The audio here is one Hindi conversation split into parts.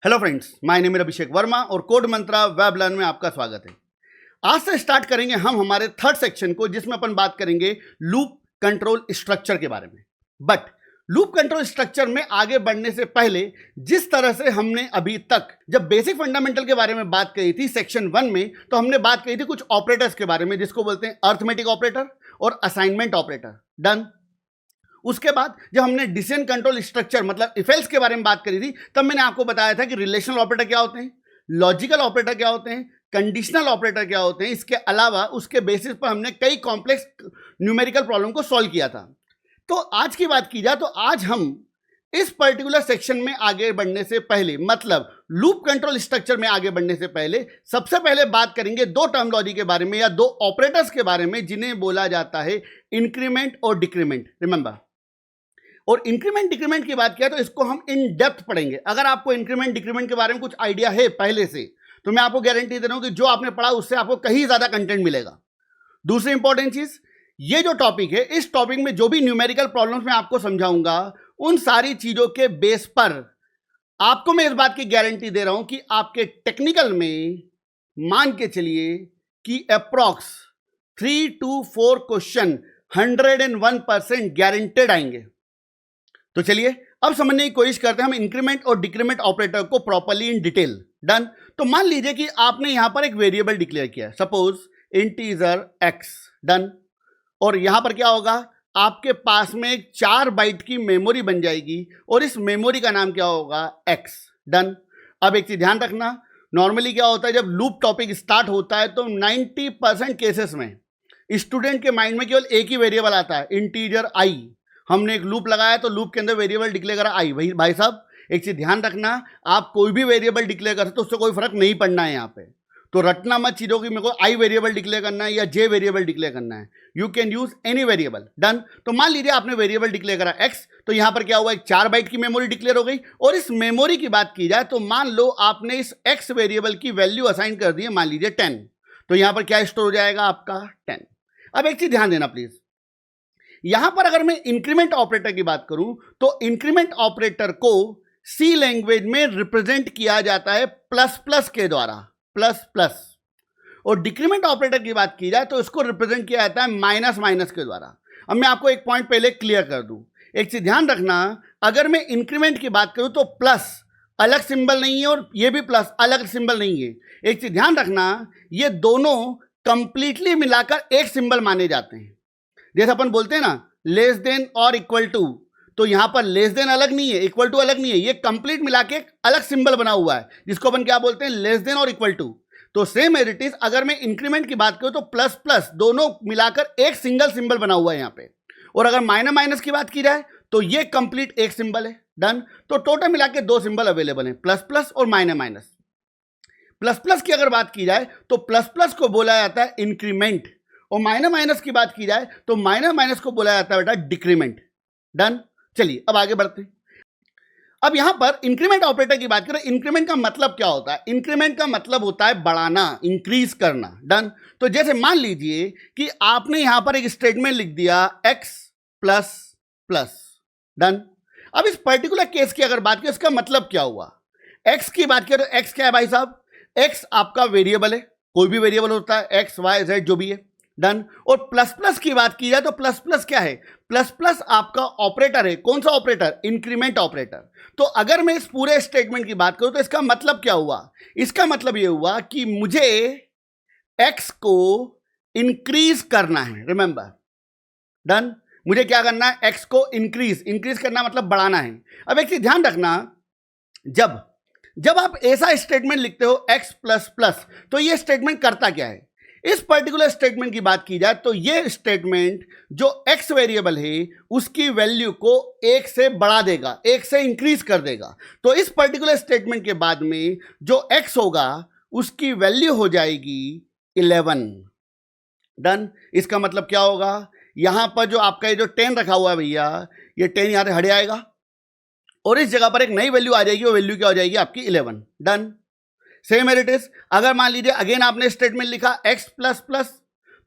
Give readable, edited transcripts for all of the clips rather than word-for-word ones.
Hello friends, my name is Abhishek Verma और कोड मंत्रा वेब लर्न में आपका स्वागत है। आज से स्टार्ट करेंगे हम हमारे थर्ड सेक्शन को, जिसमें अपन बात करेंगे लूप कंट्रोल स्ट्रक्चर के बारे में। बट लूप कंट्रोल स्ट्रक्चर में आगे बढ़ने से पहले जिस तरह से हमने अभी तक जब बेसिक फंडामेंटल के बारे में बात करी थी सेक्शन 1 में, तो हमने बात करी थी कुछ ऑपरेटर्स के बारे में, जिसको बोलते हैं अर्थमेटिक ऑपरेटर और असाइनमेंट ऑपरेटर। डन। उसके बाद जब हमने डिसीजन कंट्रोल स्ट्रक्चर मतलब इफेल्स के बारे में बात करी थी, तब मैंने आपको बताया था कि रिलेशनल ऑपरेटर क्या होते हैं, लॉजिकल ऑपरेटर क्या होते हैं, कंडीशनल ऑपरेटर क्या होते हैं। इसके अलावा उसके बेसिस पर हमने कई कॉम्प्लेक्स न्यूमेरिकल प्रॉब्लम को सॉल्व किया था। तो आज की बात की जाए तो आज हम इस पर्टिकुलर सेक्शन में आगे बढ़ने से पहले, मतलब लूप कंट्रोल स्ट्रक्चर में आगे बढ़ने से पहले, सबसे पहले बात करेंगे दो टर्मोलॉजी के बारे में या दो ऑपरेटर्स के बारे में, जिन्हें बोला जाता है इंक्रीमेंट और डिक्रीमेंट। रिमेंबर, और इंक्रीमेंट डिक्रीमेंट की बात किया तो इसको हम इन डेप्थ पढ़ेंगे। अगर आपको इंक्रीमेंट डिक्रीमेंट के बारे में कुछ आइडिया है पहले से, तो मैं आपको गारंटी दे रहा हूं कि जो आपने पढ़ा उससे आपको कहीं ज्यादा कंटेंट मिलेगा। दूसरी इंपॉर्टेंट चीज, ये जो टॉपिक है, इस टॉपिक में जो भी न्यूमेरिकल प्रॉब्लम्स मैं आपको समझाऊंगा, उन सारी चीजों के बेस पर आपको मैं इस बात की गारंटी दे रहा हूं कि आपके टेक्निकल में मान के चलिए कि अप्रॉक्स 3 to 4 क्वेश्चन 101% गारंटेड आएंगे। तो चलिए अब समझने की कोशिश करते हैं हम इंक्रीमेंट और डिक्रीमेंट ऑपरेटर को प्रॉपर्ली इन डिटेल। डन। तो मान लीजिए कि आपने यहां पर एक वेरिएबल डिक्लेयर किया, सपोज इंटीजर x। डन। और यहां पर क्या होगा, आपके पास में एक 4 बाइट की मेमोरी बन जाएगी और इस मेमोरी का नाम क्या होगा, x। डन। अब एक चीज ध्यान रखना, नॉर्मली क्या होता है जब लूप टॉपिक स्टार्ट होता है तो 90% केसेस में स्टूडेंट के माइंड में केवल एक ही वेरिएबल आता है, इंटीजर i। हमने एक लूप लगाया तो लूप के अंदर वेरिएबल डिक्लेयर करा आई। भाई साहब एक चीज ध्यान रखना, आप कोई भी वेरिएबल डिक्लेयर कर सकते हो, उससे कोई फर्क नहीं पड़ना है यहाँ पे। तो रटना मत चीजों की मेरे को आई वेरिएबल डिक्लेयर करना है या जे वेरिएबल डिक्लेयर करना है। You can use any variable. Done. तो मान लीजिए आपने वेरिएबल डिक्लेयर करा एक्स, तो यहां पर क्या हुआ, एक 4 बाइट की मेमोरी डिक्लेयर हो गई। और इस मेमोरी की बात की जाए तो मान लो आपने इस एक्स वेरिएबल की वैल्यू असाइन कर दी है, मान लीजिए 10। तो यहां पर क्या स्टोर हो जाएगा, आपका 10। अब एक चीज ध्यान देना प्लीज, यहां पर अगर मैं इंक्रीमेंट ऑपरेटर की बात करूं तो इंक्रीमेंट ऑपरेटर को सी लैंग्वेज में रिप्रेजेंट किया जाता है प्लस प्लस के द्वारा, प्लस प्लस। और डिक्रीमेंट ऑपरेटर की बात की जाए तो इसको रिप्रेजेंट किया जाता है माइनस माइनस के द्वारा। अब मैं आपको एक पॉइंट पहले क्लियर कर दूं, एक चीज ध्यान रखना, अगर मैं इंक्रीमेंट की बात करूं तो प्लस अलग सिंबल नहीं है और ये भी प्लस अलग सिंबल नहीं है। एक चीज ध्यान रखना, ये दोनों कंप्लीटली मिलाकर एक सिंबल माने जाते हैं। जैसे अपन बोलते हैं ना लेस देन और इक्वल टू, तो यहां पर लेस देन अलग नहीं है, इक्वल टू अलग नहीं है, ये कंप्लीट मिला के एक अलग सिंबल बना हुआ है, जिसको अपन क्या बोलते हैं, लेस देन और इक्वल टू। तो सेम एज इट इज, अगर मैं इंक्रीमेंट की बात करूं तो प्लस प्लस दोनों मिलाकर एक सिंगल सिंबल बना हुआ है यहां पे। और अगर माइनस माइनस की बात की जाए तो ये कंप्लीट एक सिंबल है। डन। तो टोटल मिला के 2 सिंबल अवेलेबल है, प्लस प्लस और माइनस माइनस। प्लस प्लस की अगर बात की जाए तो प्लस प्लस को बोला जाता है इंक्रीमेंट, और माइनस माइनस की बात की जाए तो माइनस माइनस को बोला जाता है बेटा डिक्रीमेंट। डन। चलिए अब आगे बढ़ते हैं। अब यहां पर इंक्रीमेंट ऑपरेटर की बात करें, इंक्रीमेंट का मतलब क्या होता है, इंक्रीमेंट का मतलब होता है बढ़ाना, इंक्रीज करना। डन। तो जैसे मान लीजिए कि आपने यहां पर एक स्टेटमेंट लिख दिया x प्लस प्लस। डन। अब इस पर्टिकुलर केस की अगर बात करें, इसका मतलब क्या हुआ, x की बात करें तो x क्या है भाई साहब, x आपका वेरिएबल है, कोई भी वेरिएबल होता है, x y z जो भी है। डन। और प्लस प्लस की बात की जाए तो प्लस प्लस क्या है, प्लस प्लस आपका ऑपरेटर है। कौन सा ऑपरेटर, इंक्रीमेंट ऑपरेटर। तो अगर मैं इस पूरे स्टेटमेंट की बात करूं तो इसका मतलब क्या हुआ, इसका मतलब यह हुआ कि मुझे x को इंक्रीज करना है। रिमेंबर, डन, मुझे क्या करना है, x को इंक्रीज करना मतलब बढ़ाना है। अब एक चीज ध्यान रखना, जब आप ऐसा स्टेटमेंट लिखते हो x प्लस प्लस, तो यह स्टेटमेंट करता क्या है। इस पर्टिकुलर स्टेटमेंट की बात की जाए तो यह स्टेटमेंट जो x वेरिएबल है उसकी वैल्यू को 1 से बढ़ा देगा, 1 से इंक्रीज कर देगा। तो इस पर्टिकुलर स्टेटमेंट के बाद में जो x होगा उसकी वैल्यू हो जाएगी 11। डन। इसका मतलब क्या होगा, यहां पर जो आपका ये जो 10 रखा हुआ है भैया, ये 10 यहां से हट जाएगा और इस जगह पर एक नई वैल्यू आ जाएगी, वो वैल्यू क्या हो जाएगी आपकी 11। Done. Same as it is, अगर मान लीजिए अगेन आपने स्टेटमेंट लिखा x प्लस प्लस,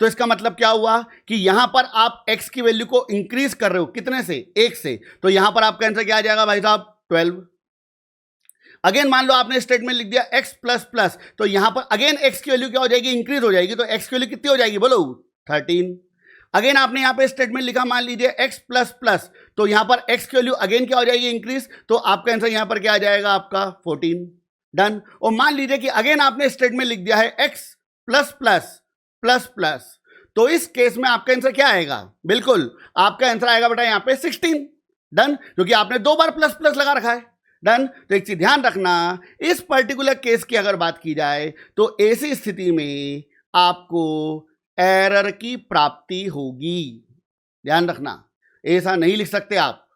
तो इसका मतलब क्या हुआ कि यहां पर आप x की वैल्यू को इंक्रीज कर रहे हो, कितने से, 1 से। तो यहां पर आपका आंसर क्या आ जाएगा भाई साहब, 12। अगेन मान लो आपने स्टेटमेंट लिख दिया x प्लस प्लस, तो यहां पर अगेन x की वैल्यू क्या हो जाएगी, इंक्रीज हो जाएगी, तो x की वैल्यू कितनी हो जाएगी बोलो 13। अगेन आपने यहां पे स्टेटमेंट लिखा मान लीजिए x प्लस प्लस, तो यहां पर x की वैल्यू अगेन क्या हो जाएगी इंक्रीज, तो आपका आंसर यहां पर क्या आ जाएगा आपका 14। डन। और मान लीजिए कि अगेन आपने स्टेटमेंट लिख दिया है x plus plus plus plus, तो इस केस में आपका आंसर क्या आएगा, बिल्कुल आपका आंसर आएगा बेटा यहां पे 16। डन, क्योंकि आपने 2 बार प्लस प्लस लगा रखा है। डन। तो एक चीज ध्यान रखना, इस पर्टिकुलर केस की अगर बात की जाए तो ऐसी स्थिति में आपको एरर की प्राप्ति होगी। ध्यान रखना, ऐसा नहीं लिख सकते आप,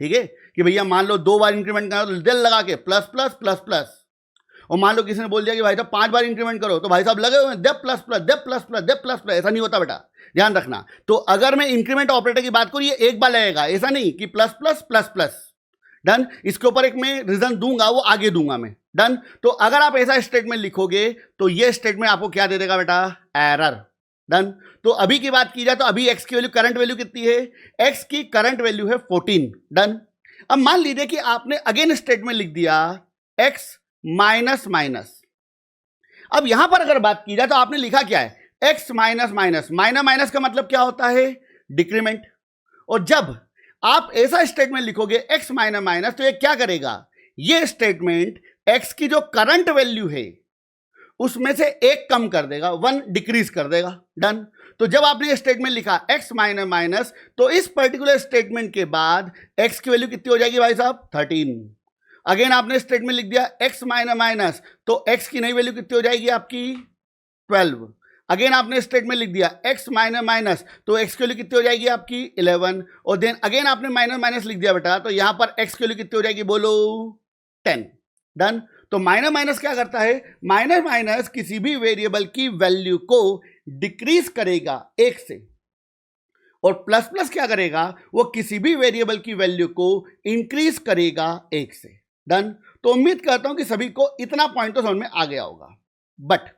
ठीक है, कि भैया मान लो 2 बार इंक्रीमेंट करना तो दिल लगा के प्लस प्लस प्लस प्लस, और मान लो किसी ने बोल दिया कि भाई साहब 5 बार इंक्रीमेंट करो, तो भाई साहब लगे हुए दे प्लस प्लस दे प्लस प्लस दे प्लस प्लस, ऐसा नहीं होता बेटा, ध्यान रखना। तो अगर मैं इंक्रीमेंट ऑपरेटर की बात करूं, ये एक बार लगेगा, ऐसा नहीं कि plus plus plus plus. Done. इसके ऊपर एक मैं रीजन दूंगा, वो आगे दूंगा मैं। डन। तो अगर आप ऐसा स्टेटमेंट लिखोगे तो ये स्टेटमेंट आपको क्या दे देगा बेटा, एरर। डन। तो अभी की बात की जाए तो अभी x की वैल्यू, करंट वैल्यू कितनी है, x की करंट वैल्यू है 14। डन। अब मान लीजिए कि आपने अगेन स्टेटमेंट लिख दिया x माइनस माइनस। अब यहां पर अगर बात की जाए तो आपने लिखा क्या है, x minus minus, minus minus का मतलब क्या होता है, डिक्रीमेंट। और जब आप ऐसा स्टेटमेंट लिखोगे x माइनस माइनस, तो ये क्या करेगा, ये स्टेटमेंट x की जो करंट वैल्यू है उसमें से एक कम कर देगा, 1 डिक्रीज कर देगा। डन। तो जब आपने ये स्टेटमेंट लिखा x माइनस माइनस, तो इस पर्टिकुलर स्टेटमेंट के बाद x की वैल्यू कितनी हो जाएगी भाई साहब, 13। अगेन आपने स्टेटमेंट लिख दिया x माइनस माइनस, तो x की नई वैल्यू कितनी हो जाएगी आपकी 12। अगेन आपने स्टेटमेंट लिख दिया x माइनस माइनस, तो x की वैल्यू कितनी हो जाएगी आपकी 11। और देन अगेन आपने माइनस माइनस लिख दिया बेटा, तो यहां पर x की वैल्यू कितनी हो जाएगी बोलो 10। डन। तो माइनस माइनस क्या करता है, माइनस माइनस किसी भी वेरिएबल की वैल्यू को डिक्रीज करेगा 1 से, और प्लस प्लस क्या करेगा, वो किसी भी वेरिएबल की वैल्यू को इंक्रीज करेगा 1 से। डन। तो उम्मीद करता हूं कि सभी को इतना पॉइंट तो समझ में आ गया होगा। बट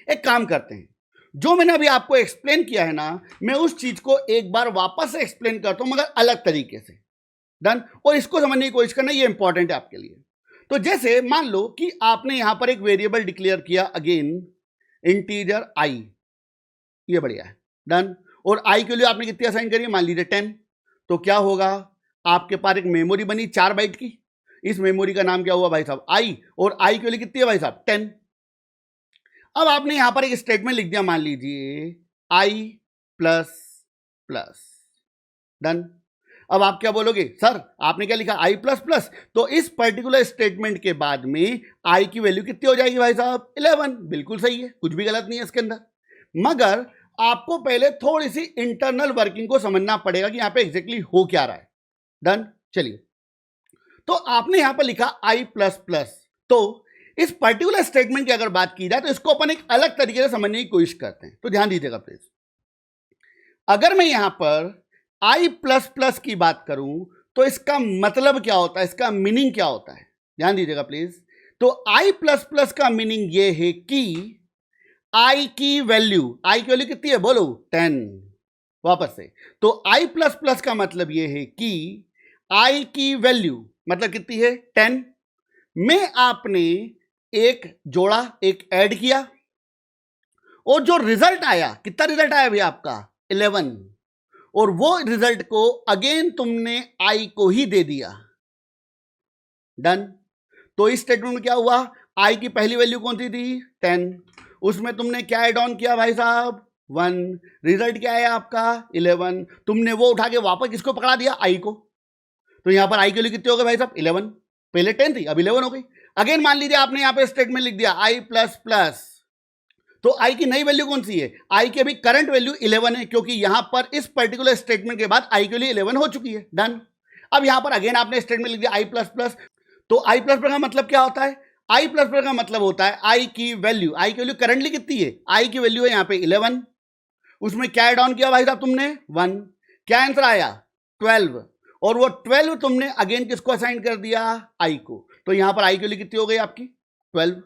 एक काम करते हैं, जो मैंने अभी आपको एक्सप्लेन किया है ना, मैं उस चीज को एक बार वापस से एक्सप्लेन करता हूं, मगर अलग तरीके से। डन। और इसको समझने की कोशिश करना, ये इंपॉर्टेंट है आपके लिए। तो जैसे मान लो कि आपने यहां पर एक वेरिएबल डिक्लेयर किया, अगेन इंटीजर i, ये बढ़िया है। डन। और i के लिए आपने कितनी असाइन करी है, मान लीजिए 10। तो क्या होगा, आपके पास एक मेमोरी बनी 4 बाइट की, इस मेमोरी का नाम क्या हुआ भाई साहब i, और i के लिए कितनी है भाई साहब 10। अब आपने यहां पर एक स्टेटमेंट लिख दिया, मान लीजिए i प्लस प्लस। डन। अब आप क्या बोलोगे, सर आपने क्या लिखा i प्लस प्लस, तो इस पर्टिकुलर स्टेटमेंट के बाद में i की वैल्यू कितनी हो जाएगी भाई साहब 11। बिल्कुल सही है, कुछ भी गलत नहीं है इसके अंदर, मगर आपको पहले थोड़ी सी इंटरनल वर्किंग को समझना पड़ेगा कि यहां पे एग्जैक्टली हो क्या रहा है। डन। चलिए, तो आपने यहां पर लिखा i प्लस प्लस, तो इस पर्टिकुलर स्टेटमेंट की अगर बात की जाए तो इसको अपन एक अलग तरीके से समझने की कोशिश करते हैं। तो ध्यान दीजिएगा प्लीज, अगर मैं यहां पर i प्लस प्लस की बात करूं तो इसका मतलब क्या होता है, इसका मीनिंग क्या होता है, ध्यान दीजिएगा प्लीज। तो i प्लस प्लस का मीनिंग ये है कि i की वैल्यू कितनी है बोलो 10। वापस से, तो i प्लस प्लस का मतलब ये है कि i की वैल्यू मतलब कितनी है 10 में आपने एक जोड़ा, एक ऐड किया, और जो रिजल्ट आया, कितना रिजल्ट आया भैया आपका 11, और वो रिजल्ट को अगेन तुमने i को ही दे दिया। डन। तो इस स्टेटमेंट में क्या हुआ, i की पहली वैल्यू कौन सी थी 10, उसमें तुमने क्या ऐड ऑन किया भाई साहब 1, रिजल्ट क्या है आपका 11, तुमने वो उठा के वापस किसको पकड़ा दिया i को। तो यहां पर i के लिए कितने हो गए भाई साहब 11, पहले 10 थी अब 11 हो गई। अगेन मान लीजिए आपने यहां पे स्टेटमेंट लिख दिया i प्लस प्लस, तो i की नई वैल्यू कौन सी है, i की अभी करंट वैल्यू 11 है, क्योंकि यहां पर इस पर्टिकुलर स्टेटमेंट के बाद i के लिए 11 हो चुकी है। डन। अब यहां पर अगेन आपने स्टेटमेंट लिख दिया i प्लस प्लस, तो i प्लस प्लस का मतलब क्या होता है, i प्लस प्लस का मतलब होता है i की वैल्यू, i की वैल्यू करंटली कितनी है, i की वैल्यू है यहां पे 11, उसमें क्या ऐड ऑन किया भाई साहब तुमने 1, क्या आंसर आया 12, और वो 12 तुमने अगेन किसको असाइन कर दिया i को, तो यहां पर i की वैल्यू कितनी हो गई आपकी 12।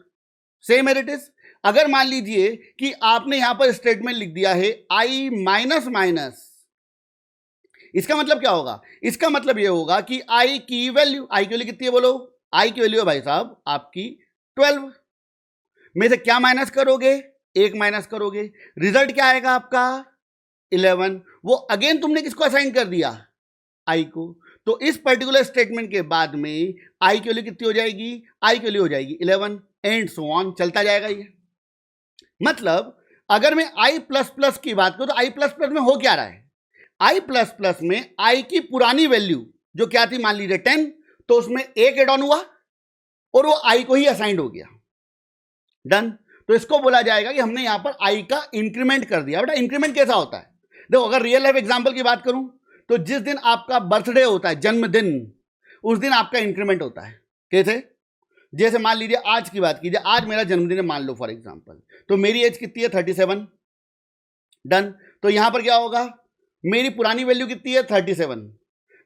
सेम एज इट इज, अगर मान लीजिए कि आपने यहां पर स्टेटमेंट लिख दिया है i माइनस माइनस, इसका मतलब क्या होगा, इसका मतलब यह होगा कि i की वैल्यू, i की वैल्यू कितनी है बोलो आई की वैल्यू है भाई साहब आपकी 12 में से क्या माइनस करोगे, 1 माइनस करोगे, रिजल्ट क्या आएगा आपका 11। वो अगेन तुमने किसको असाइन कर दिया, आई को। तो इस पर्टिकुलर स्टेटमेंट के बाद में आई की वैल्यू कितनी हो जाएगी, आई की वैल्यू हो जाएगी 11 एंड सो ऑन, चलता जाएगा ये। मतलब अगर मैं आई प्लस प्लस की बात करूं तो आई प्लस प्लस में हो क्या रहा है, आई प्लस प्लस में आई की पुरानी वैल्यू जो क्या थी, मान लीजिए 10, तो उसमें एक एड ऑन हुआ और वो आई को ही असाइंड हो गया, डन। तो इसको बोला जाएगा कि हमने यहां पर आई का इंक्रीमेंट कर दिया। बेटा इंक्रीमेंट कैसा होता है, देखो अगर रियल लाइफ एग्जांपल की बात करूं तो जिस दिन आपका बर्थडे होता है, जन्मदिन, उस दिन आपका इंक्रीमेंट होता है। कैसे, जैसे मान लीजिए आज की बात कीजिए, आज मेरा जन्मदिन है मान लो फॉर एग्जांपल, तो मेरी एज कितनी है 37, डन। तो यहां पर क्या होगा, मेरी पुरानी वैल्यू कितनी है 37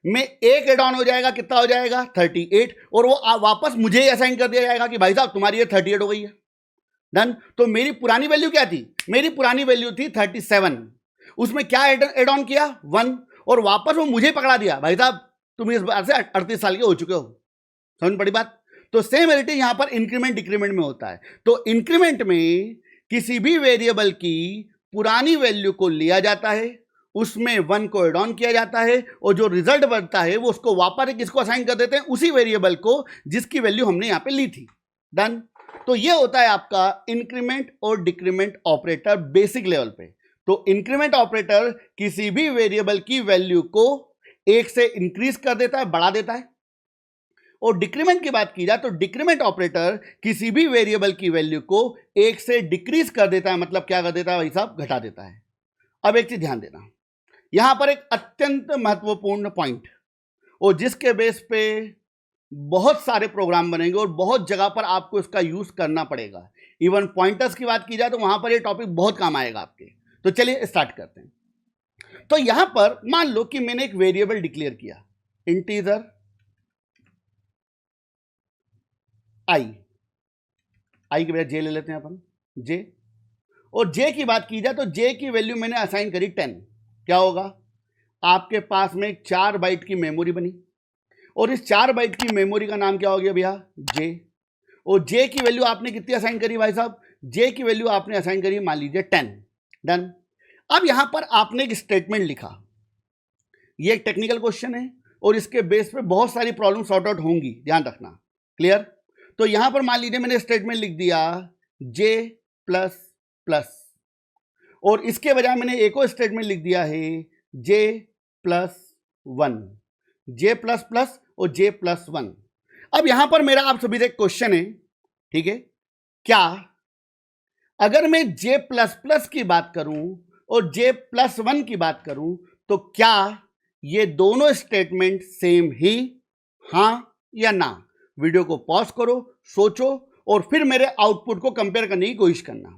में एक एड ऑन हो जाएगा, कितना हो जाएगा 38, और वो वापस मुझे ही असाइन कर दिया जाएगा कि भाई साहब तुम्हारी एज 38 हो गई है, डन। तो मेरी पुरानी वैल्यू क्या थी, मेरी पुरानी वैल्यू थी 37, उसमें क्या एड ऑन किया 1, और वापस वो मुझे पकड़ा दिया, भाई साहब तुम इस बार से 38 साल के हो चुके हो। समझ पड़ी बात। तो सेम रिलेटिव यहां पर इंक्रीमेंट डिक्रीमेंट में होता है। तो इंक्रीमेंट में किसी भी वेरिएबल की पुरानी वैल्यू को लिया जाता है, उसमें 1 को एड ऑन किया जाता है, और जो रिजल्ट बनता है वो उसको वापस किसको असाइन कर देते हैं, उसी वेरिएबल को जिसकी वैल्यू हमने यहां पे ली थी, डन। तो ये होता है आपका इंक्रीमेंट और डिक्रीमेंट ऑपरेटर बेसिक लेवल पे। तो इंक्रीमेंट ऑपरेटर किसी भी वेरिएबल की वैल्यू को 1 से इंक्रीज कर देता है, बढ़ा देता है। और डिक्रीमेंट की बात की जाए तो डिक्रीमेंट ऑपरेटर किसी भी वेरिएबल की वैल्यू को 1 से डिक्रीज कर देता है, मतलब क्या कर देता है भाई साहब, घटा देता है। अब एक चीज ध्यान देना, यहां पर एक अत्यंत महत्वपूर्ण पॉइंट, और जिसके बेस पे बहुत सारे प्रोग्राम बनेंगे और बहुत जगह पर आपको इसका यूज करना पड़ेगा। इवन पॉइंटर्स की बात की जाए तो वहां पर ये टॉपिक बहुत काम आएगा आपके। तो चलिए स्टार्ट करते हैं। तो यहां पर मान लो कि मैंने एक वेरिएबल डिक्लेयर किया, इंटीजर आई के बजाय जे ले लेते हैं अपन, जे। और जे की बात की जाए तो जे की वैल्यू मैंने असाइन करी 10। क्या होगा, आपके पास में 4 बाइट की मेमोरी बनी, और इस 4 बाइट की मेमोरी का नाम क्या हो गया भैया, जे। और जे की वैल्यू आपने कितनी असाइन करी भाई साहब, जे की वैल्यू आपने असाइन करी मान लीजिए 10, डन। अब यहां पर आपने एक स्टेटमेंट लिखा, ये एक टेक्निकल क्वेश्चन है और इसके बेस पे बहुत सारी प्रॉब्लम सॉर्ट आउट होंगी, ध्यान रखना, क्लियर। तो यहां पर मान लीजिए मैंने स्टेटमेंट लिख दिया जे प्लस प्लस, और इसके बजाय मैंने एक और स्टेटमेंट लिख दिया है जे प्लस 1, जे प्लस प्लस और जे प्लस 1। अब यहां पर मेरा आप सभी से एक क्वेश्चन है, ठीक है, क्या अगर मैं जे प्लस प्लस की बात करूं और जे प्लस 1 की बात करूं तो क्या ये दोनों स्टेटमेंट सेम ही, हां या ना। वीडियो को पॉज करो, सोचो, और फिर मेरे आउटपुट को कंपेयर करने की कोशिश करना,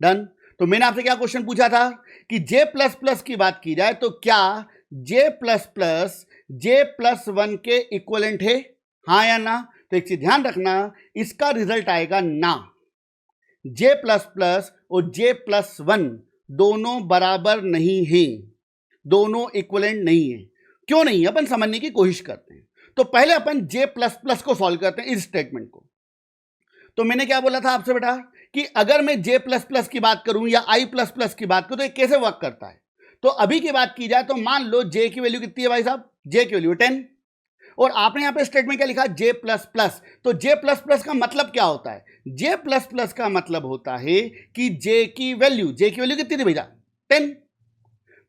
डन। तो मैंने आपसे क्या क्वेश्चन पूछा था कि जे प्लस प्लस की बात की जाए तो क्या J plus plus J plus 1 के इक्वलेंट है, हां या ना। तो एक चीज ध्यान रखना, इसका रिजल्ट आएगा ना। जे प्लस प्लस और जे प्लस 1 दोनों बराबर नहीं है, दोनों इक्वलेंट नहीं है। क्यों नहीं है, अपन समझने की कोशिश करते हैं। तो पहले अपन जे प्लस प्लस को सॉल्व करते हैं, इस स्टेटमेंट को। तो मैंने क्या बोला था आपसे बेटा कि अगर मैं जे प्लस प्लस की बात करूं या आई प्लस प्लस की बात करूं तो ये कैसे वर्क करता है। तो अभी की बात की जाए तो मान लो जे की वैल्यू कितनी है भाई साहब, जे की वैल्यू 10, और आपने यहां पे स्टेटमेंट क्या लिखा, जे प्लस प्लस। तो जे प्लस प्लस का मतलब क्या होता है, जे प्लस प्लस का मतलब होता है कि जे की वैल्यू कितनी थी भैया 10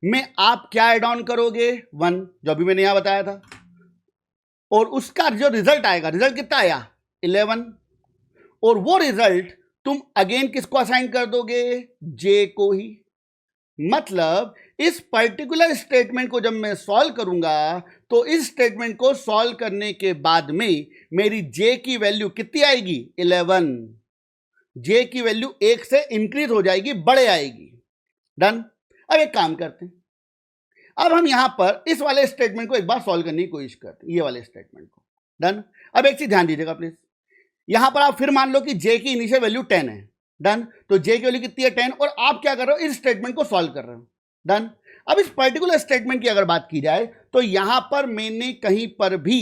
में आप क्या एड ऑन करोगे 1, जो अभी मैंने यहां बताया था, और उसका जो रिजल्ट आएगा, रिजल्ट कितना आया 11, और वो रिजल्ट तुम अगेन किसको असाइन कर दोगे, जे को ही। मतलब इस पर्टिकुलर स्टेटमेंट को जब मैं सॉल्व करूंगा तो इस स्टेटमेंट को सॉल्व करने के बाद में मेरी जे की वैल्यू कितनी आएगी 11, जे की वैल्यू 1 से इंक्रीज हो जाएगी, बढ़े आएगी, डन। अब एक काम करते हैं, अब हम यहां पर इस वाले स्टेटमेंट को एक बार सॉल्व करने की कोशिश करते हैं, ये वाले स्टेटमेंट को, डन। अब एक चीज ध्यान दीजिएगा प्लीज, यहां पर आप फिर मान लो कि जे की इनिशियल वैल्यू 10 है, डन। तो जे की वैल्यू कितनी है 10, और आप क्या कर रहे हो, इस स्टेटमेंट को सॉल्व कर रहे हो, डन। अब इस पर्टिकुलर स्टेटमेंट की अगर बात की जाए तो यहां पर मैंने कहीं पर भी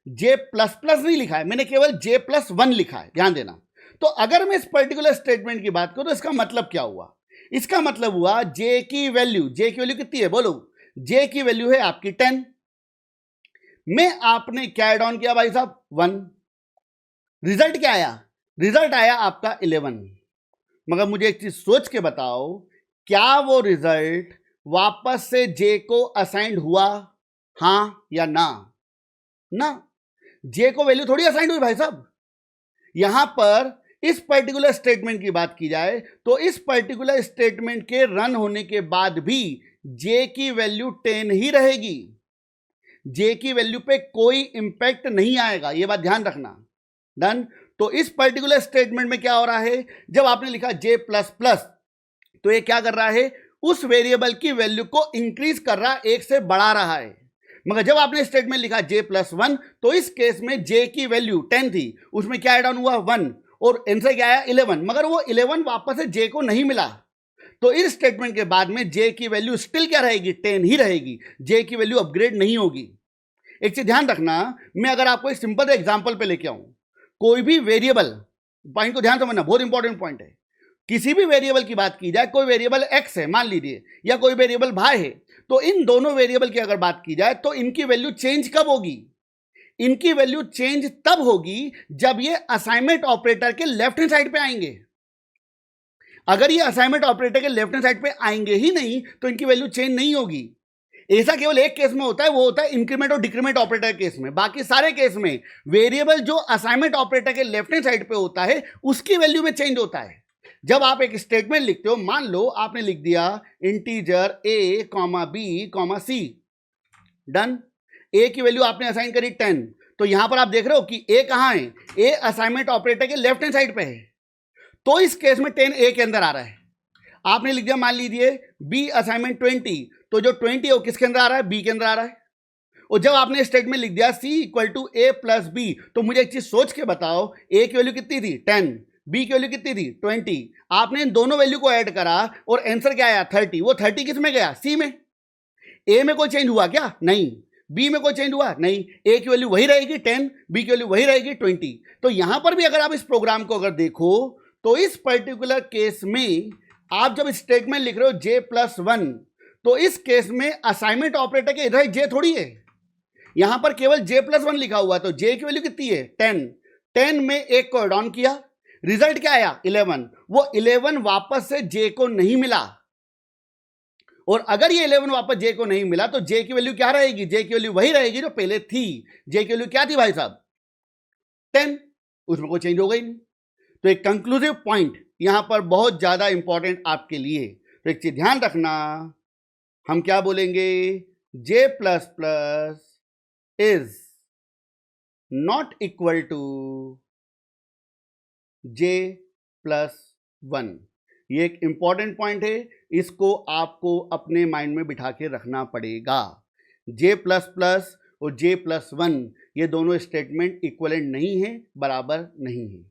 जे प्लस प्लस नहीं लिखा है, मैंने केवल जे प्लस वन लिखा है, ध्यान देना। तो अगर मैं इस पर्टिकुलर स्टेटमेंट की बात करूं तो इसका मतलब क्या हुआ? इसका मतलब हुआ जे की वैल्यू कितनी है बोलो? जे की वैल्यू है आपकी 10 में आपने क्या ऐड ऑन किया भाई साहब? 1। रिजल्ट क्या आया? रिजल्ट आया आपका 11। मगर मुझे एक चीज सोच के बताओ, क्या वो रिजल्ट वापस से जे को असाइंड हुआ? हां या ना? ना, जे को वैल्यू थोड़ी असाइंड हुई भाई साहब। यहां पर इस पर्टिकुलर स्टेटमेंट की बात की जाए तो इस पर्टिकुलर स्टेटमेंट के रन होने के बाद भी जे की वैल्यू 10 ही रहेगी। जे की वैल्यू पे कोई इंपैक्ट नहीं आएगा, यह बात ध्यान रखना। डन। तो इस पर्टिकुलर स्टेटमेंट में क्या हो रहा है, जब आपने लिखा जे प्लस प्लस तो ये क्या कर रहा है? उस वेरिएबल की वैल्यू को इंक्रीज कर रहा है, एक से बढ़ा रहा है। मगर जब आपने स्टेटमेंट लिखा जे प्लस वन तो इस केस में जे की वैल्यू 10 थी, उसमें क्या ऐड ऑन हुआ? 1 और आंसर क्या आया? 11। मगर वो 11 वापस से जे को नहीं मिला, तो इस स्टेटमेंट के बाद में जे की वैल्यू स्टिल क्या रहेगी? 10 ही रहेगी। जे की वैल्यू अपग्रेड नहीं होगी। एक चीज ध्यान रखना, मैं अगर आपको एक सिंपल एग्जांपल पे लेके आऊं, कोई भी वेरिएबल, पॉइंट को ध्यान समझना, बहुत इंपॉर्टेंट पॉइंट है। किसी भी वेरिएबल की बात की जाए, कोई वेरिएबल एक्स है मान लीजिए, या कोई वेरिएबल वाई है, तो इन दोनों वेरिएबल की अगर बात की जाए तो इनकी वैल्यू चेंज कब होगी? इनकी वैल्यू चेंज तब होगी जब ये असाइनमेंट ऑपरेटर के लेफ्ट हैंड साइड पे आएंगे। अगर ये असाइनमेंट ऑपरेटर के लेफ्ट हैंड साइड पे आएंगे ही नहीं तो इनकी वैल्यू चेंज नहीं होगी। ऐसा केवल एक केस में होता है, वो होता है इंक्रीमेंट और डिक्रीमेंट ऑपरेटर केस में। बाकी सारे केस में वेरिएबल जो असाइनमेंट ऑपरेटर के लेफ्ट हैंड साइड पे होता है उसकी वैल्यू में चेंज होता है। जब आप एक स्टेटमेंट लिखते हो, मान लो आपने लिख दिया integer a comma b comma c, done. a की वैल्यू आपने असाइन करी 10, तो यहां पर आप देख रहे हो कि a कहां है? a असाइनमेंट ऑपरेटर के लेफ्ट हैंड साइड पे है, तो इस केस में 10 a के अंदर आ रहा है। आपने लिख दिया मान लीजिए b असाइनमेंट 20, तो जो 20 है वो किसके अंदर आ रहा है? b के अंदर आ रहा है। और जब आपने स्टेटमेंट लिख दिया c equal to a plus b, तो मुझे एक चीज सोच के बताओ, a की वैल्यू कितनी थी? 10, b की वैल्यू कितनी थी? 20। आपने इन दोनों वैल्यू को ऐड करा और आंसर क्या आया? 30। वो 30 किस में गया? c में। a में कोई चेंज हुआ क्या? नहीं। b में कोई चेंज हुआ? नहीं। a की वैल्यू वही रहेगी 10, b की वैल्यू वही रहेगी 20। तो यहां पर भी अगर आप इस प्रोग्राम को अगर देखो तो इस पर्टिकुलर केस में आप जब स्टेटमेंट लिख रहे हो जे प्लस वन, तो इस केस में असाइनमेंट ऑपरेटर के इधर जे थोड़ी है, यहां पर केवल जे प्लस वन लिखा हुआ, तो जे की वैल्यू कितनी है? 10। 10 में एक को एड ऑन किया, रिजल्ट क्या आया? 11। वो 11 वापस से जे को नहीं मिला, और अगर ये 11 वापस जे को नहीं मिला तो जे की वैल्यू क्या रहेगी? जे की वैल्यू वही रहेगी जो पहले थी। जे की वैल्यू क्या थी भाई साहब? 10। उसमें कोई चेंज होगा ही नहीं। तो एक कंक्लूसिव पॉइंट यहां पर बहुत ज्यादा इंपॉर्टेंट आपके लिए, तो एक चीज ध्यान रखना, हम क्या बोलेंगे? J plus plus is not equal to J plus one. ये एक इंपॉर्टेंट पॉइंट है, इसको आपको अपने माइंड में बिठा के रखना पड़ेगा। जे प्लस प्लस और जे प्लस वन ये दोनों स्टेटमेंट इक्वलेंट नहीं है, बराबर नहीं है।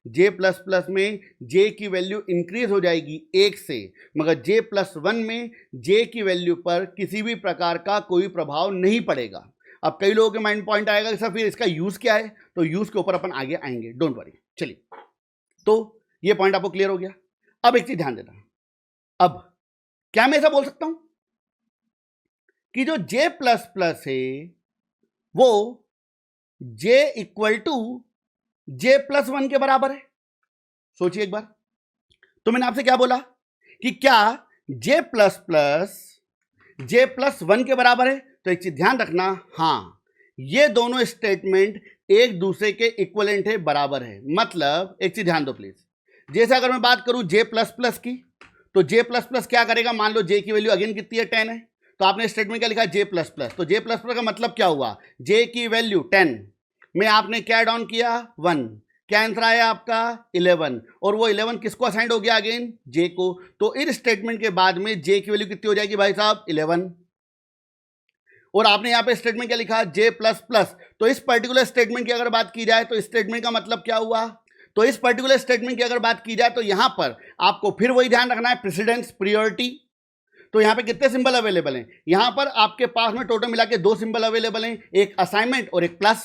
जे प्लस प्लस में जे की वैल्यू इंक्रीज हो जाएगी 1 से, मगर जे प्लस वन में जे की वैल्यू पर किसी भी प्रकार का कोई प्रभाव नहीं पड़ेगा। अब कई लोगों के माइंड पॉइंट आएगा कि सर फिर इसका यूज क्या है, तो यूज के ऊपर अपन आगे आएंगे, डोंट वरी। चलिए, तो ये पॉइंट आपको क्लियर हो गया। अब एक चीज ध्यान देना, अब क्या मैं ऐसा बोल सकता हूं कि जो जे प्लस प्लस है वो J equal to J plus one के बराबर है? सोचिए एक बार। तो मैंने आपसे क्या बोला कि क्या J plus plus J plus one के बराबर है? तो एक चीज ध्यान रखना, हां, ये दोनों स्टेटमेंट एक दूसरे के इक्वलेंट है, बराबर है। मतलब एक चीज ध्यान दो प्लीज, जैसे अगर मैं बात करूं जे प्लस प्लस की, तो जे प्लस प्लस क्या करेगा? मान लो जे की वैल्यू अगेन कितनी है? 10 है, तो आपने स्टेटमेंट क्या लिखा? जे प्लस प्लस। तो जे प्लस प्लस का मतलब क्या हुआ? जे की वैल्यू 10 में आपने क्या ऐड ऑन किया? 1। क्या आंसर आया आपका? 11। और वो 11 किसको असाइंड हो गया? अगेन जे को। तो इस स्टेटमेंट के बाद में जे की वैल्यू कितनी हो जाएगी भाई साहब? 11। और आपने यहां पे स्टेटमेंट क्या लिखा? जे प्लस प्लस। तो इस पर्टिकुलर स्टेटमेंट की अगर बात की जाए तो स्टेटमेंट का मतलब क्या हुआ? तो इस पर्टिकुलर स्टेटमेंट की अगर बात की जाए तो यहां पर आपको फिर वही ध्यान रखना है, प्रेसिडेंस, प्रायोरिटी। तो यहां पे कितने सिंबल अवेलेबल हैं? यहां पर आपके पास में टोटल मिला के 2 सिंबल अवेलेबल हैं, एक असाइनमेंट और एक प्लस।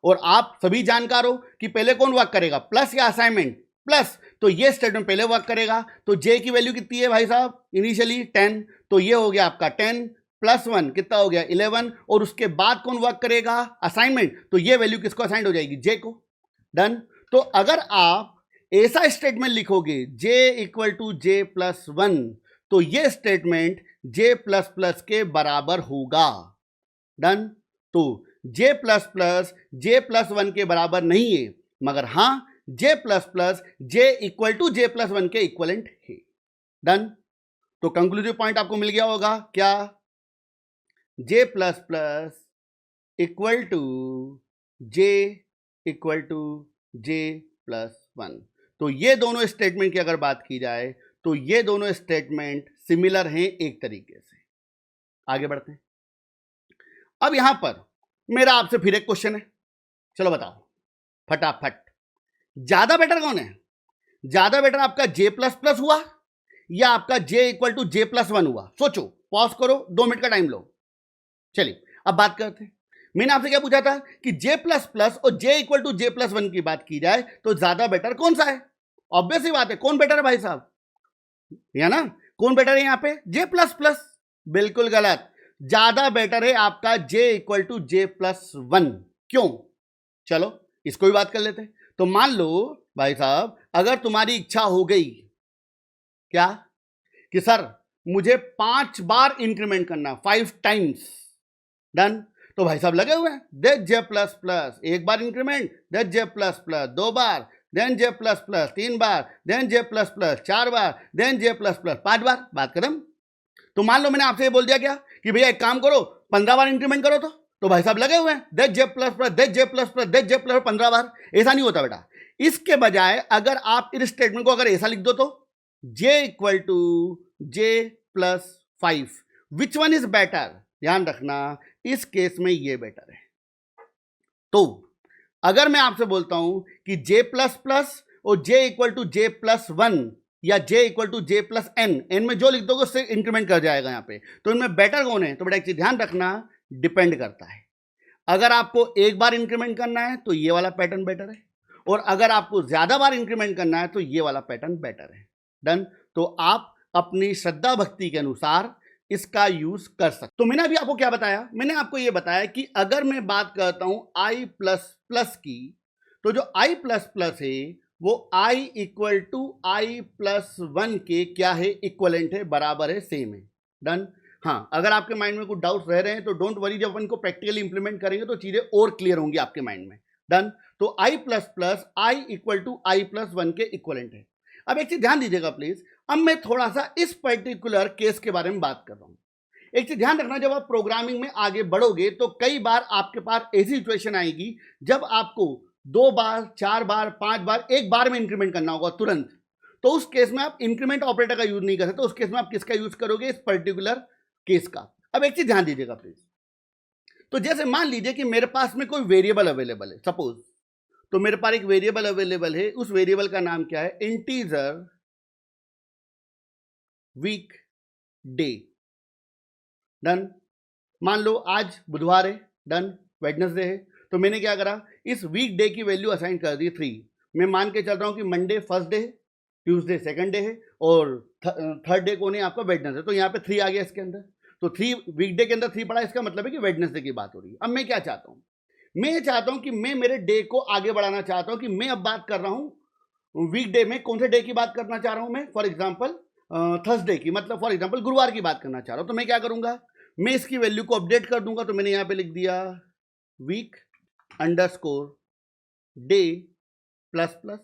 और आप सभी जानकार हो कि पहले कौन वर्क करेगा, प्लस या असाइनमेंट, प्लस, तो ये स्टेटमेंट पहले वर्क करेगा। तो जे की वैल्यू कितनी है भाई साहब, इनिशियली 10, तो ये हो गया आपका 10 प्लस 1 कितना हो गया 11, और उसके बाद कौन वर्क करेगा, असाइनमेंट, तो ये वैल्यू किसको असाइन हो जाएगी, जे को। डन। तो अगर आप ऐसा स्टेटमेंट लिखोगे जे इक्वल टू जे प्लस 1, तो ये स्टेटमेंट जे प्लस प्लस के बराबर होगा। डन। तो J plus plus J plus 1 के बराबर नहीं है, मगर हां J plus plus J equal to J plus 1 के इक्वलेंट है। डन। तो कंक्लूसिव पॉइंट आपको मिल गया होगा क्या, J plus plus equal to J equal to J plus 1। तो ये दोनों स्टेटमेंट की अगर बात की जाए तो ये दोनों स्टेटमेंट सिमिलर हैं एक तरीके से। आगे बढ़ते हैं। अब यहां पर मेरा आपसे फिर एक क्वेश्चन है, चलो बताओ फटाफट, ज्यादा बेटर कौन है, ज्यादा बेटर आपका जे प्लस प्लस हुआ या आपका जे इक्वल टू जे प्लस 1 हुआ? सोचो, पॉज करो, 2 मिनट का टाइम लो। चलिए अब बात करते हैं। मैंने आपसे क्या पूछा था कि जे प्लस प्लस और J equal to J plus 1 की बात की जाए तो ज्यादा बेटर कौन सा है? ऑब्वियस ही बात है, कौन बेटर है भाई साहब, या ना, कौन बेटर है यहां पे, जे प्लस प्लस। बिल्कुल गलत, ज्यादा बेटर है आपका जे इक्वल टू जे प्लस 1। क्यों? चलो इसको भी बात कर लेते हैं। तो मान लो भाई साहब, अगर तुम्हारी इच्छा हो गई क्या कि सर मुझे 5 बार इंक्रीमेंट करना, 5 टाइम्स। डन। तो भाई साहब लगे हुए हैं, देन जे प्लस प्लस 1 बार इंक्रीमेंट, देन जे प्लस प्लस 2 बार, देन जे प्लस प्लस 3 बार, देन जे प्लस प्लस 4 बार, देन जे प्लस प्लस 5 बार। बात करें तो मान लो मैंने आपसे ये बोल दिया क्या कि भैया एक काम करो 15 बार इंक्रीमेंट करो, तो भाई साहब लगे हुए हैं, देन जे प्लस प्लस, देन जे प्लस प्लस, देन जे प्लस 15 बार। ऐसा नहीं होता बेटा। इसके बजाय अगर आप इस स्टेटमेंट को अगर ऐसा लिख दो तो J equal to J plus 5, which one is better? ध्यान रखना इस केस में ये बेटर है। तो अगर मैं आपसे बोलता हूं कि जे प्लस प्लस और J equal to J plus 1 या J equal to J plus N, N में जो लिख दोगे उससे इंक्रीमेंट कर जाएगा यहां पे, तो इनमें बेटर कौन है? तो बेटा एक चीज ध्यान रखना, डिपेंड करता है। अगर आपको एक बार इंक्रीमेंट करना है तो ये वाला पैटर्न बेटर है, और अगर आपको ज्यादा बार इंक्रीमेंट करना है तो ये वाला पैटर्न बेटर है। डन। तो आप अपनी श्रद्धा भक्ति के अनुसार इसका यूज कर सकते। तो मैंने अभी आपको क्या बताया, मैंने आपको यह बताया कि अगर मैं बात करता हूं आई प्लस प्लस की, तो जो आई प्लस प्लस है वो आई इक्वल टू आई प्लस 1 के क्या है, इक्वलेंट है, बराबर है, सेम है। डन। हाँ, अगर आपके माइंड में कुछ डाउट्स रह रहे हैं तो डोंट वरी, जब अपन को प्रैक्टिकली इंप्लीमेंट करेंगे तो चीजें और क्लियर होंगी आपके माइंड में। डन। तो I plus plus I equal to I plus 1 के इक्वलेंट है। अब एक चीज ध्यान दीजिएगा प्लीज, अब मैं थोड़ा सा इस पर्टिकुलर केस के बारे में बात कर रहा हूं। एक चीज ध्यान रखना, जब आप प्रोग्रामिंग में आगे बढ़ोगे तो कई बार आपके पास ऐसी सिचुएशन आएगी जब आपको 2 बार 4 बार 5 बार एक बार में इंक्रीमेंट करना होगा तुरंत। तो उस केस में आप इंक्रीमेंट ऑपरेटर का यूज नहीं कर सकते, उस केस में आप किसका यूज करोगे, इस पर्टिकुलर केस का। अब एक चीज ध्यान दीजिएगा प्लीज, तो जैसे मान लीजिए कि मेरे पास में कोई वेरिएबल अवेलेबल है, सपोज, तो मेरे पास एक वेरिएबल अवेलेबल है, उस वेरिएबल का नाम क्या है, इंटीजर वीक डे। डन। मान लो आज बुधवार है, डन, वेडनेसडे है, तो मैंने क्या करा, इस वीक डे की वैल्यू असाइन कर दी 3। मैं मान के चल रहा हूं कि मंडे फर्स्ट डे है, ट्यूसडे सेकंड डे है, और थर्ड डे कौन है आपका, वेडनेसडे। तो यहाँ पे 3 आ गया इसके अंदर, तो 3 वीकडे के अंदर 3 पड़ा, इसका मतलब है कि वेडनेसडे की बात हो रही है। अब मैं क्या चाहता हूँ, मैं ये चाहता हूं कि मैं मेरे डे को आगे बढ़ाना चाहता हूं, कि मैं अब बात कर रहा हूं वीकडे में, कौन से डे की बात करना चाह रहा हूं मैं, फॉर एग्जाम्पल थर्सडे की, मतलब फॉर एग्जाम्पल गुरुवार की बात करना चाह रहा हूं। तो मैं क्या करूंगा, मैं इसकी वैल्यू को अपडेट कर दूंगा। तो मैंने यहां पे लिख दिया week underscore day plus plus.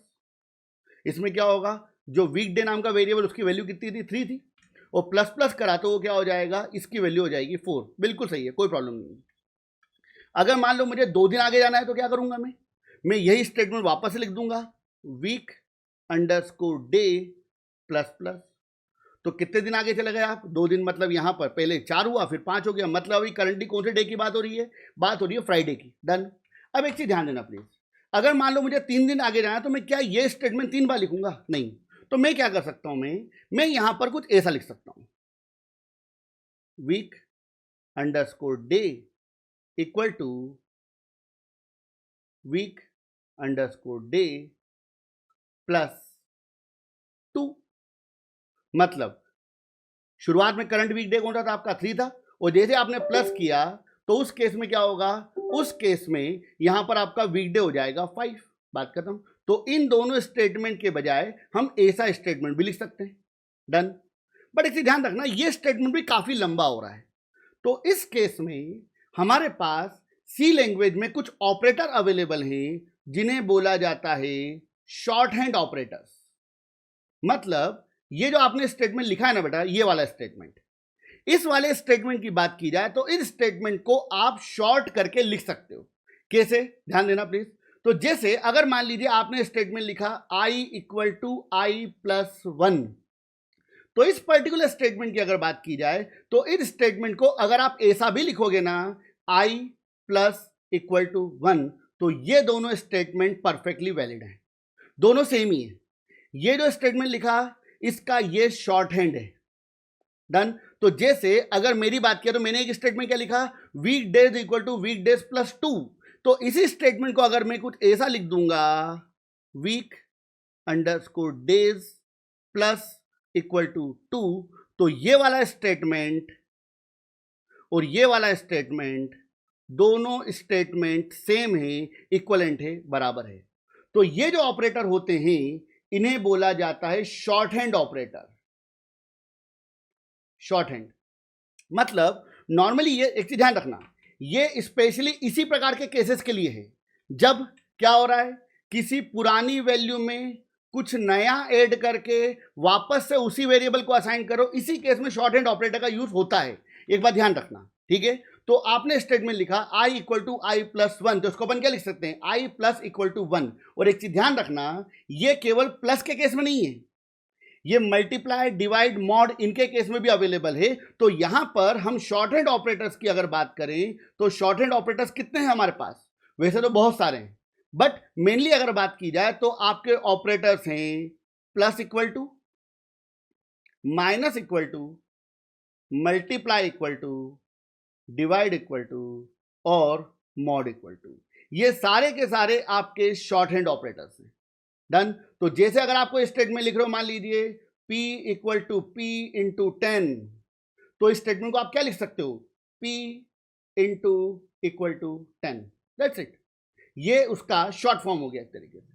इसमें क्या होगा, जो वीक डे नाम का वेरिएबल उसकी वैल्यू कितनी थी, 3 थी, और प्लस प्लस करा तो वो क्या हो जाएगा, इसकी वैल्यू हो जाएगी 4। बिल्कुल सही है, कोई प्रॉब्लम नहीं। अगर मान लो मुझे 2 दिन आगे जाना है तो क्या करूंगा, मैं यही स्टेटमेंट वापस से लिख दूंगा, week underscore day plus plus. तो कितने दिन आगे चले गए आप, 2 दिन, मतलब यहां पर पहले 4 हुआ फिर 5 हो गया, मतलब अभी करंटली कौन से डे की बात हो रही है, बात हो रही है फ्राइडे की। डन। अब एक चीज ध्यान देना प्लीज, अगर मान लो मुझे 3 दिन आगे जाना है तो मैं क्या ये स्टेटमेंट 3 बार लिखूंगा, नहीं। तो मैं क्या कर सकता हूं, मैं यहां पर कुछ ऐसा लिख सकता हूं, week underscore day equal to week underscore day +2। मतलब शुरुआत में करंट वीक डे कौन सा था आपका 3 था, और जैसे आपने प्लस किया तो उस केस में क्या होगा, उस केस में यहां पर आपका वीक डे हो जाएगा 5। बात खत्म। तो इन दोनों स्टेटमेंट के बजाय हम ऐसा स्टेटमेंट भी लिख सकते हैं। डन। बट इसे ध्यान रखना, ये स्टेटमेंट भी काफी लंबा हो रहा है। तो इस केस में हमारे पास सी लैंग्वेज में कुछ ऑपरेटर अवेलेबल हैं जिन्हें बोला जाता है शॉर्ट हैंड ऑपरेटर्स। मतलब ये जो आपने स्टेटमेंट लिखा है ना बेटा, ये वाला स्टेटमेंट, इस वाले स्टेटमेंट की बात की जाए तो इस स्टेटमेंट को आप शॉर्ट करके लिख सकते हो। कैसे, ध्यान देना प्लीज। तो जैसे अगर मान लीजिए आपने स्टेटमेंट लिखा i = i + 1, तो इस पर्टिकुलर स्टेटमेंट की अगर बात की जाए तो इस स्टेटमेंट को अगर आप ऐसा भी लिखोगे ना, i + 1, तो ये दोनों स्टेटमेंट परफेक्टली वैलिड है, दोनों सेम ही है। ये जो स्टेटमेंट लिखा इसका ये शॉर्ट हैंड है। डन। तो जैसे अगर मेरी बात किया तो मैंने एक स्टेटमेंट क्या लिखा, वीक डेज = वीक डेज +2। तो इसी स्टेटमेंट को अगर मैं कुछ ऐसा लिख दूंगा, वीक अंडरस्कोर डेज +2, तो ये वाला स्टेटमेंट और ये वाला स्टेटमेंट, दोनों स्टेटमेंट सेम है, इक्वलेंट है, बराबर है। तो ये जो ऑपरेटर होते हैं इन्हें बोला जाता है short hand operator. Short hand मतलब नॉर्मली ये एक चीज ध्यान रखना, ये स्पेशली इसी प्रकार के केसेस के लिए है जब क्या हो रहा है, किसी पुरानी वैल्यू में कुछ नया ऐड करके वापस से उसी वेरिएबल को असाइन करो, इसी केस में शॉर्ट हैंड ऑपरेटर का यूज होता है। एक बात ध्यान रखना, ठीक है। तो आपने स्टेटमेंट लिखा i = i + 1, तो उसको अपन क्या लिख सकते हैं, i + 1। और एक चीज ध्यान रखना, ये केवल प्लस के केस में नहीं है, ये मल्टीप्लाई, डिवाइड, मॉड इनके केस में भी अवेलेबल है। तो यहां पर हम शॉर्ट हैंड ऑपरेटर्स की अगर बात करें तो शॉर्ट हैंड ऑपरेटर्स कितने हैं हमारे पास, वैसे तो बहुत सारे हैं, बट मेनली अगर बात की जाए तो आपके ऑपरेटर्स हैं +, -, मल्टीप्लाई =, डिवाइड = और मॉड =। ये सारे के सारे आपके शॉर्ट हैंड ऑपरेटर्स हैं। डन। तो जैसे अगर आपको स्टेटमेंट लिख रहे हो, मान लीजिए p = p × 10, तो इस स्टेटमेंट को आप क्या लिख सकते हो, p = 10। That's it. ये उसका शॉर्ट फॉर्म हो गया एक तरीके से।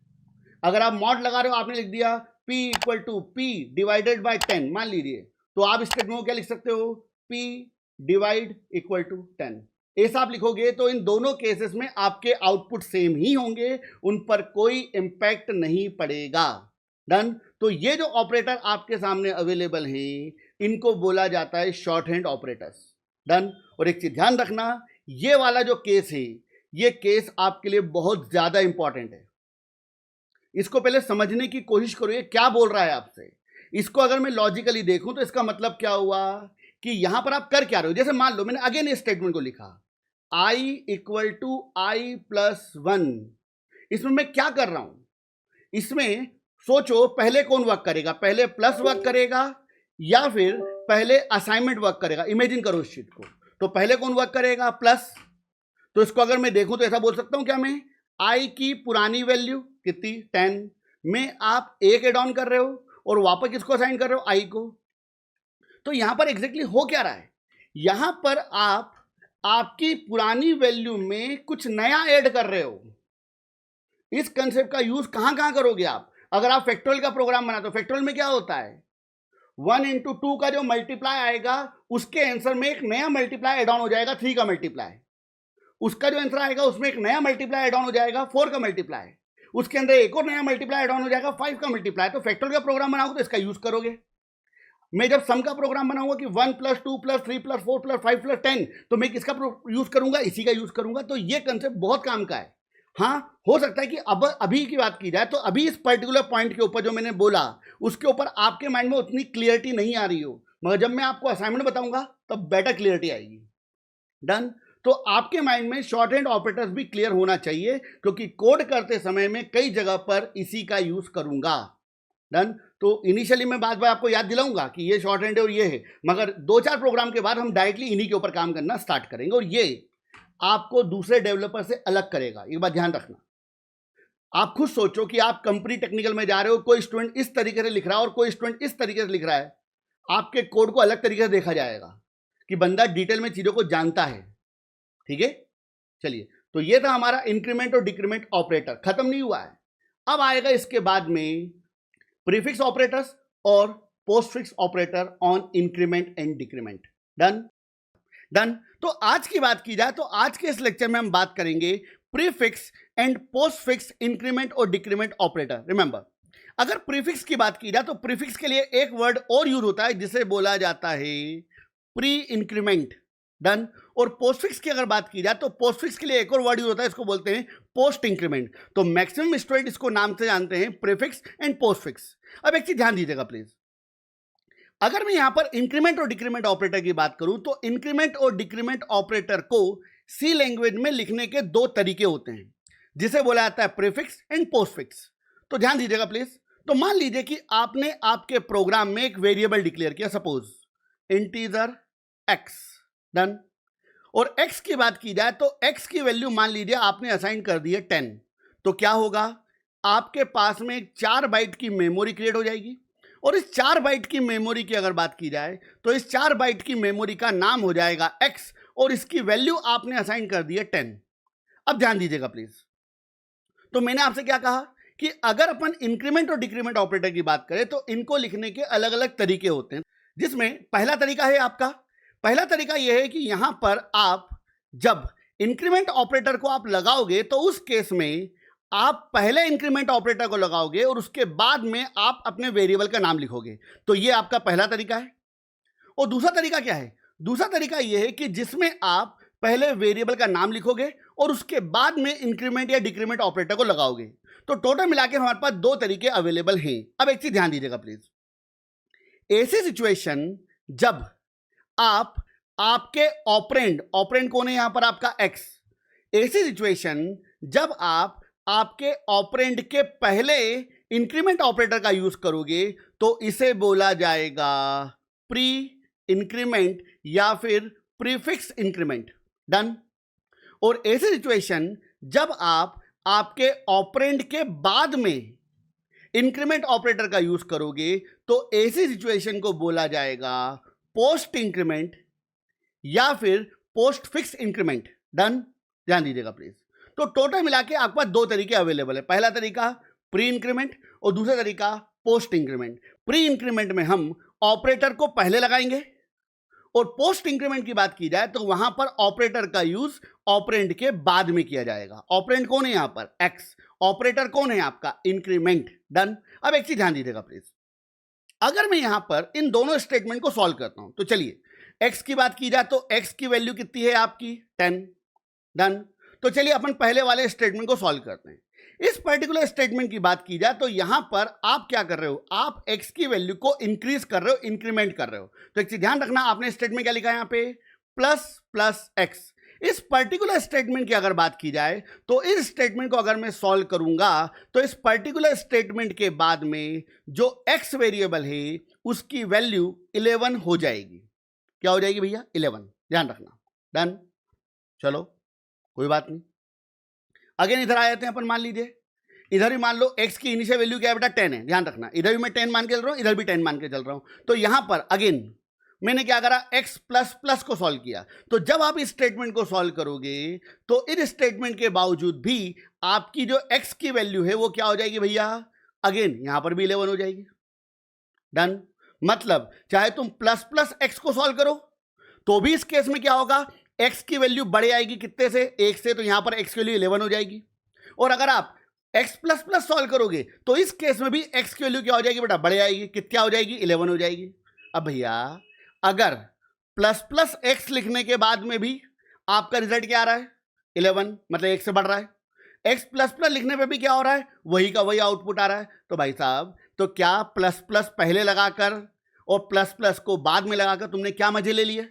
अगर आप मॉड लगा रहे हो, आपने लिख दिया p = p / 10 मान लीजिए, तो आप इस स्टेटमेंट को क्या लिख सकते हो, p / 10। ऐसा आप लिखोगे तो इन दोनों केसेस में आपके आउटपुट सेम ही होंगे, उन पर कोई इंपैक्ट नहीं पड़ेगा। डन। तो ये जो ऑपरेटर आपके सामने अवेलेबल हैं इनको बोला जाता है शॉर्ट हैंड ऑपरेटर्स। डन। और एक चीज ध्यान रखना, ये वाला जो केस है, ये केस आपके लिए बहुत ज्यादा इंपॉर्टेंट है। इसको पहले समझने की कोशिश करो, ये क्या बोल रहा है आपसे। इसको अगर मैं लॉजिकली देखूं तो इसका मतलब क्या हुआ कि यहां पर आप कर क्या रहे हो। जैसे मान लो मैंने अगेन इस स्टेटमेंट को लिखा, i = i + 1। इसमें मैं क्या कर रहा हूं, इसमें सोचो पहले कौन वर्क करेगा, पहले प्लस वर्क करेगा या फिर पहले असाइनमेंट वर्क करेगा। इमेजिन करो इस चीज को, तो पहले कौन वर्क करेगा, प्लस। तो इसको अगर मैं देखूं तो ऐसा बोल सकता हूं क्या मैं, i की पुरानी वैल्यू कितनी 10 में आप 1 एड ऑन कर रहे हो और वापस किसको असाइन कर रहे हो, i को। तो यहां पर एग्जैक्टली हो क्या रहा है, यहां पर आप आपकी पुरानी वैल्यू में कुछ नया ऐड कर रहे हो। इस कंसेप्ट का यूज कहां कहां करोगे आप, अगर आप फैक्टोरियल का प्रोग्राम बनाते हो। फैक्टोरियल में क्या होता है, 1 × 2 का जो मल्टीप्लाई आएगा उसके आंसर में एक नया मल्टीप्लाई एड ऑन हो जाएगा 3 का मल्टीप्लाई, उसका जो आंसर आएगा उसमें एक नया मल्टीप्लाई एड ऑन हो जाएगा 4 का मल्टीप्लाई, उसके अंदर एक और नया मल्टीप्लाई एड ऑन हो जाएगा 5 का मल्टीप्लाई। तो फैक्टोरियल का प्रोग्राम बनाओगे तो इसका यूज करोगे। मैं जब सम का प्रोग्राम बनाऊंगा कि 1 + 2 + 3 + 4 + 5 + 10, तो मैं किसका यूज करूंगा, इसी का यूज करूंगा। तो ये कंसेप्ट बहुत काम का है। हाँ, हो सकता है कि अब अभी की बात की जाए तो अभी इस पर्टिकुलर पॉइंट के ऊपर जो मैंने बोला उसके ऊपर आपके माइंड में उतनी क्लियरिटी नहीं आ रही हो, मगर जब मैं आपको असाइनमेंट बताऊंगा तब बेटर क्लियरिटी आएगी। डन। तो आपके माइंड में शॉर्ट हैंड ऑपरेटर्स भी क्लियर होना चाहिए, क्योंकि कोड करते समय में कई जगह पर इसी का यूज करूंगा। डन। तो इनिशियली मैं बात आपको याद दिलाऊंगा कि ये शॉर्ट हैंड है और ये है, मगर 2-4 प्रोग्राम के बाद हम डायरेक्टली इन्हीं के ऊपर काम करना स्टार्ट करेंगे और ये आपको दूसरे डेवलपर से अलग करेगा। ये बात ध्यान रखना। आप खुद सोचो कि आप कंपनी टेक्निकल में जा रहे हो, कोई स्टूडेंट इस तरीके से लिख रहा है और कोई स्टूडेंट इस तरीके से लिख रहा है, आपके कोड को अलग तरीके से देखा जाएगा कि बंदा डिटेल में चीजों को जानता है। ठीक है, चलिए, तो ये था हमारा इंक्रीमेंट और डिक्रीमेंट ऑपरेटर, खत्म नहीं हुआ है। अब आएगा इसके बाद में प्रीफिक्स ऑपरेटर्स और postfix operator on increment and decrement. Done done. तो आज की बात की जाए तो आज के इस लेक्चर में हम बात करेंगे प्रीफिक्स एंड पोस्टफिक्स इंक्रीमेंट और डिक्रीमेंट ऑपरेटर। रिमेंबर, अगर प्रीफिक्स की बात की जाए तो प्रीफिक्स के लिए एक वर्ड और यूज होता है जिसे बोला जाता है प्री इंक्रीमेंट। डन। और पोस्टफिक्स की अगर बात की जाए तो पोस्टफिक्स के लिए एक और वर्ड यूज होता है, इसको बोलते हैं पोस्ट इंक्रीमेंट। तो मैक्सिमम स्टूडेंट इसको नाम से जानते हैं प्रीफिक्स एंड पोस्टफिक्स। अब एक चीज ध्यान दीजिएगा प्लीज, अगर मैं यहां पर इंक्रीमेंट और डिक्रीमेंट ऑपरेटर की बात करूं तो इंक्रीमेंट और डिक्रीमेंट ऑपरेटर को सी लैंग्वेज में लिखने के दो तरीके होते हैं जिसे बोला जाता है प्रीफिक्स एंड पोस्टफिक्स। तो ध्यान दीजिएगा प्लीज। तो मान लीजिए कि आपने आपके प्रोग्राम में एक वेरिएबल डिक्लेयर किया, सपोज इंटीजर एक्स। डन। और एक्स की बात की जाए तो एक्स की वैल्यू मान लीजिए आपने असाइन कर दी है 10। तो क्या होगा, आपके पास में 4 बाइट की मेमोरी क्रिएट हो जाएगी और इस 4 बाइट की मेमोरी की अगर बात की जाए तो इस 4 बाइट की मेमोरी का नाम हो जाएगा एक्स और इसकी वैल्यू आपने असाइन कर दी है 10। अब ध्यान दीजिएगा प्लीज। तो मैंने आपसे क्या कहा कि अगर अपन इंक्रीमेंट और डिक्रीमेंट ऑपरेटर की बात करें तो इनको लिखने के अलग अलग तरीके होते हैं, जिसमें पहला तरीका है आपका, पहला तरीका यह है कि यहां पर आप जब इंक्रीमेंट ऑपरेटर को आप लगाओगे तो उस केस में आप पहले इंक्रीमेंट ऑपरेटर को लगाओगे और उसके बाद में आप अपने वेरिएबल का नाम लिखोगे। तो यह आपका पहला तरीका है। और दूसरा तरीका क्या है, दूसरा तरीका यह है कि जिसमें आप पहले वेरिएबल का नाम लिखोगे और उसके बाद में इंक्रीमेंट या डिक्रीमेंट ऑपरेटर को लगाओगे। तो टोटल मिला के हमारे पास दो तरीके अवेलेबल हैं। अब एक चीज ध्यान दीजिएगा प्लीज, ऐसी सिचुएशन जब आप आपके ऑपरेंड, ऑपरेंड कौन है यहां पर आपका एक्स, ऐसी सिचुएशन जब आप आपके ऑपरेंड के पहले इंक्रीमेंट ऑपरेटर का यूज करोगे तो इसे बोला जाएगा प्री इंक्रीमेंट या फिर प्रीफिक्स इंक्रीमेंट। डन। और ऐसी सिचुएशन जब आप आपके ऑपरेंड के बाद में इंक्रीमेंट ऑपरेटर का यूज करोगे तो ऐसी सिचुएशन को बोला जाएगा पोस्ट इंक्रीमेंट या फिर पोस्ट फिक्स इंक्रीमेंट। डन। ध्यान दीजिएगा प्लीज। तो टोटल मिला के आपके पास दो तरीके अवेलेबल है, पहला तरीका प्री इंक्रीमेंट और दूसरा तरीका पोस्ट इंक्रीमेंट। प्री इंक्रीमेंट में हम ऑपरेटर को पहले लगाएंगे और पोस्ट इंक्रीमेंट की बात की जाए तो वहां पर ऑपरेटर का यूज ऑपरेंड के बाद में किया जाएगा। ऑपरेंड कौन है यहां पर, एक्स। ऑपरेटर कौन है आपका, इंक्रीमेंट। डन। अब एक चीज ध्यान दीजिएगा प्लीज, अगर मैं यहां पर इन दोनों स्टेटमेंट को सॉल्व करता हूं तो चलिए, एक्स की बात की जाए तो एक्स की वैल्यू कितनी है आपकी 10। डन। तो चलिए अपन पहले वाले स्टेटमेंट को सॉल्व करते हैं। इस पर्टिकुलर स्टेटमेंट की बात की जाए तो यहां पर आप क्या कर रहे हो, आप x की वैल्यू को इंक्रीज कर रहे हो, इंक्रीमेंट कर रहे हो। तो एक चीज ध्यान रखना, आपने स्टेटमेंट क्या लिखा है यहां पे, प्लस प्लस एक्स। इस पर्टिकुलर स्टेटमेंट की अगर बात की जाए तो इस स्टेटमेंट को अगर मैं सॉल्व करूंगा तो इस पर्टिकुलर स्टेटमेंट के बाद में जो x वेरिएबल है उसकी वैल्यू 11 हो जाएगी। क्या हो जाएगी भैया, 11। ध्यान रखना। डन। चलो कोई बात नहीं, अगेन इधर आ जाते हैं अपन। मान लीजिए इधर भी मान लो x की इनिशियल वैल्यू क्या है बेटा, 10 है। ध्यान रखना, इधर भी मैं 10 मान के चल रहा हूं, इधर भी 10 मान के चल रहा हूं। तो यहां पर अगेन मैंने क्या करा, x प्लस प्लस को सॉल्व किया। तो जब आप इस स्टेटमेंट को सॉल्व करोगे तो इस स्टेटमेंट के बावजूद भी आपकी जो x की वैल्यू है वो क्या हो जाएगी भैया, अगेन यहां पर भी 11 हो जाएगी। डन। मतलब चाहे तुम प्लस प्लस x को सॉल्व करो तो भी इस केस में क्या होगा, x की वैल्यू बढ़ जाएगी कितने से, 1 से। तो यहां पर x की वैल्यू 11 हो जाएगी। और अगर आप x प्लस प्लस सॉल्व करोगे तो इस केस में भी x की वैल्यू क्या हो जाएगी बेटा, बढ़ जाएगी। कितना हो जाएगी, 11 हो जाएगी। अब भैया अगर प्लस प्लस x लिखने के बाद में भी आपका रिजल्ट क्या आ रहा है, 11, मतलब 1 से बढ़ रहा है। x प्लस प्लस लिखने पे भी क्या हो रहा है, वही का वही आउटपुट आ रहा है। तो भाई साहब, तो क्या प्लस प्लस पहले लगाकर और प्लस प्लस को बाद में लगाकर तुमने क्या मजे ले लिए?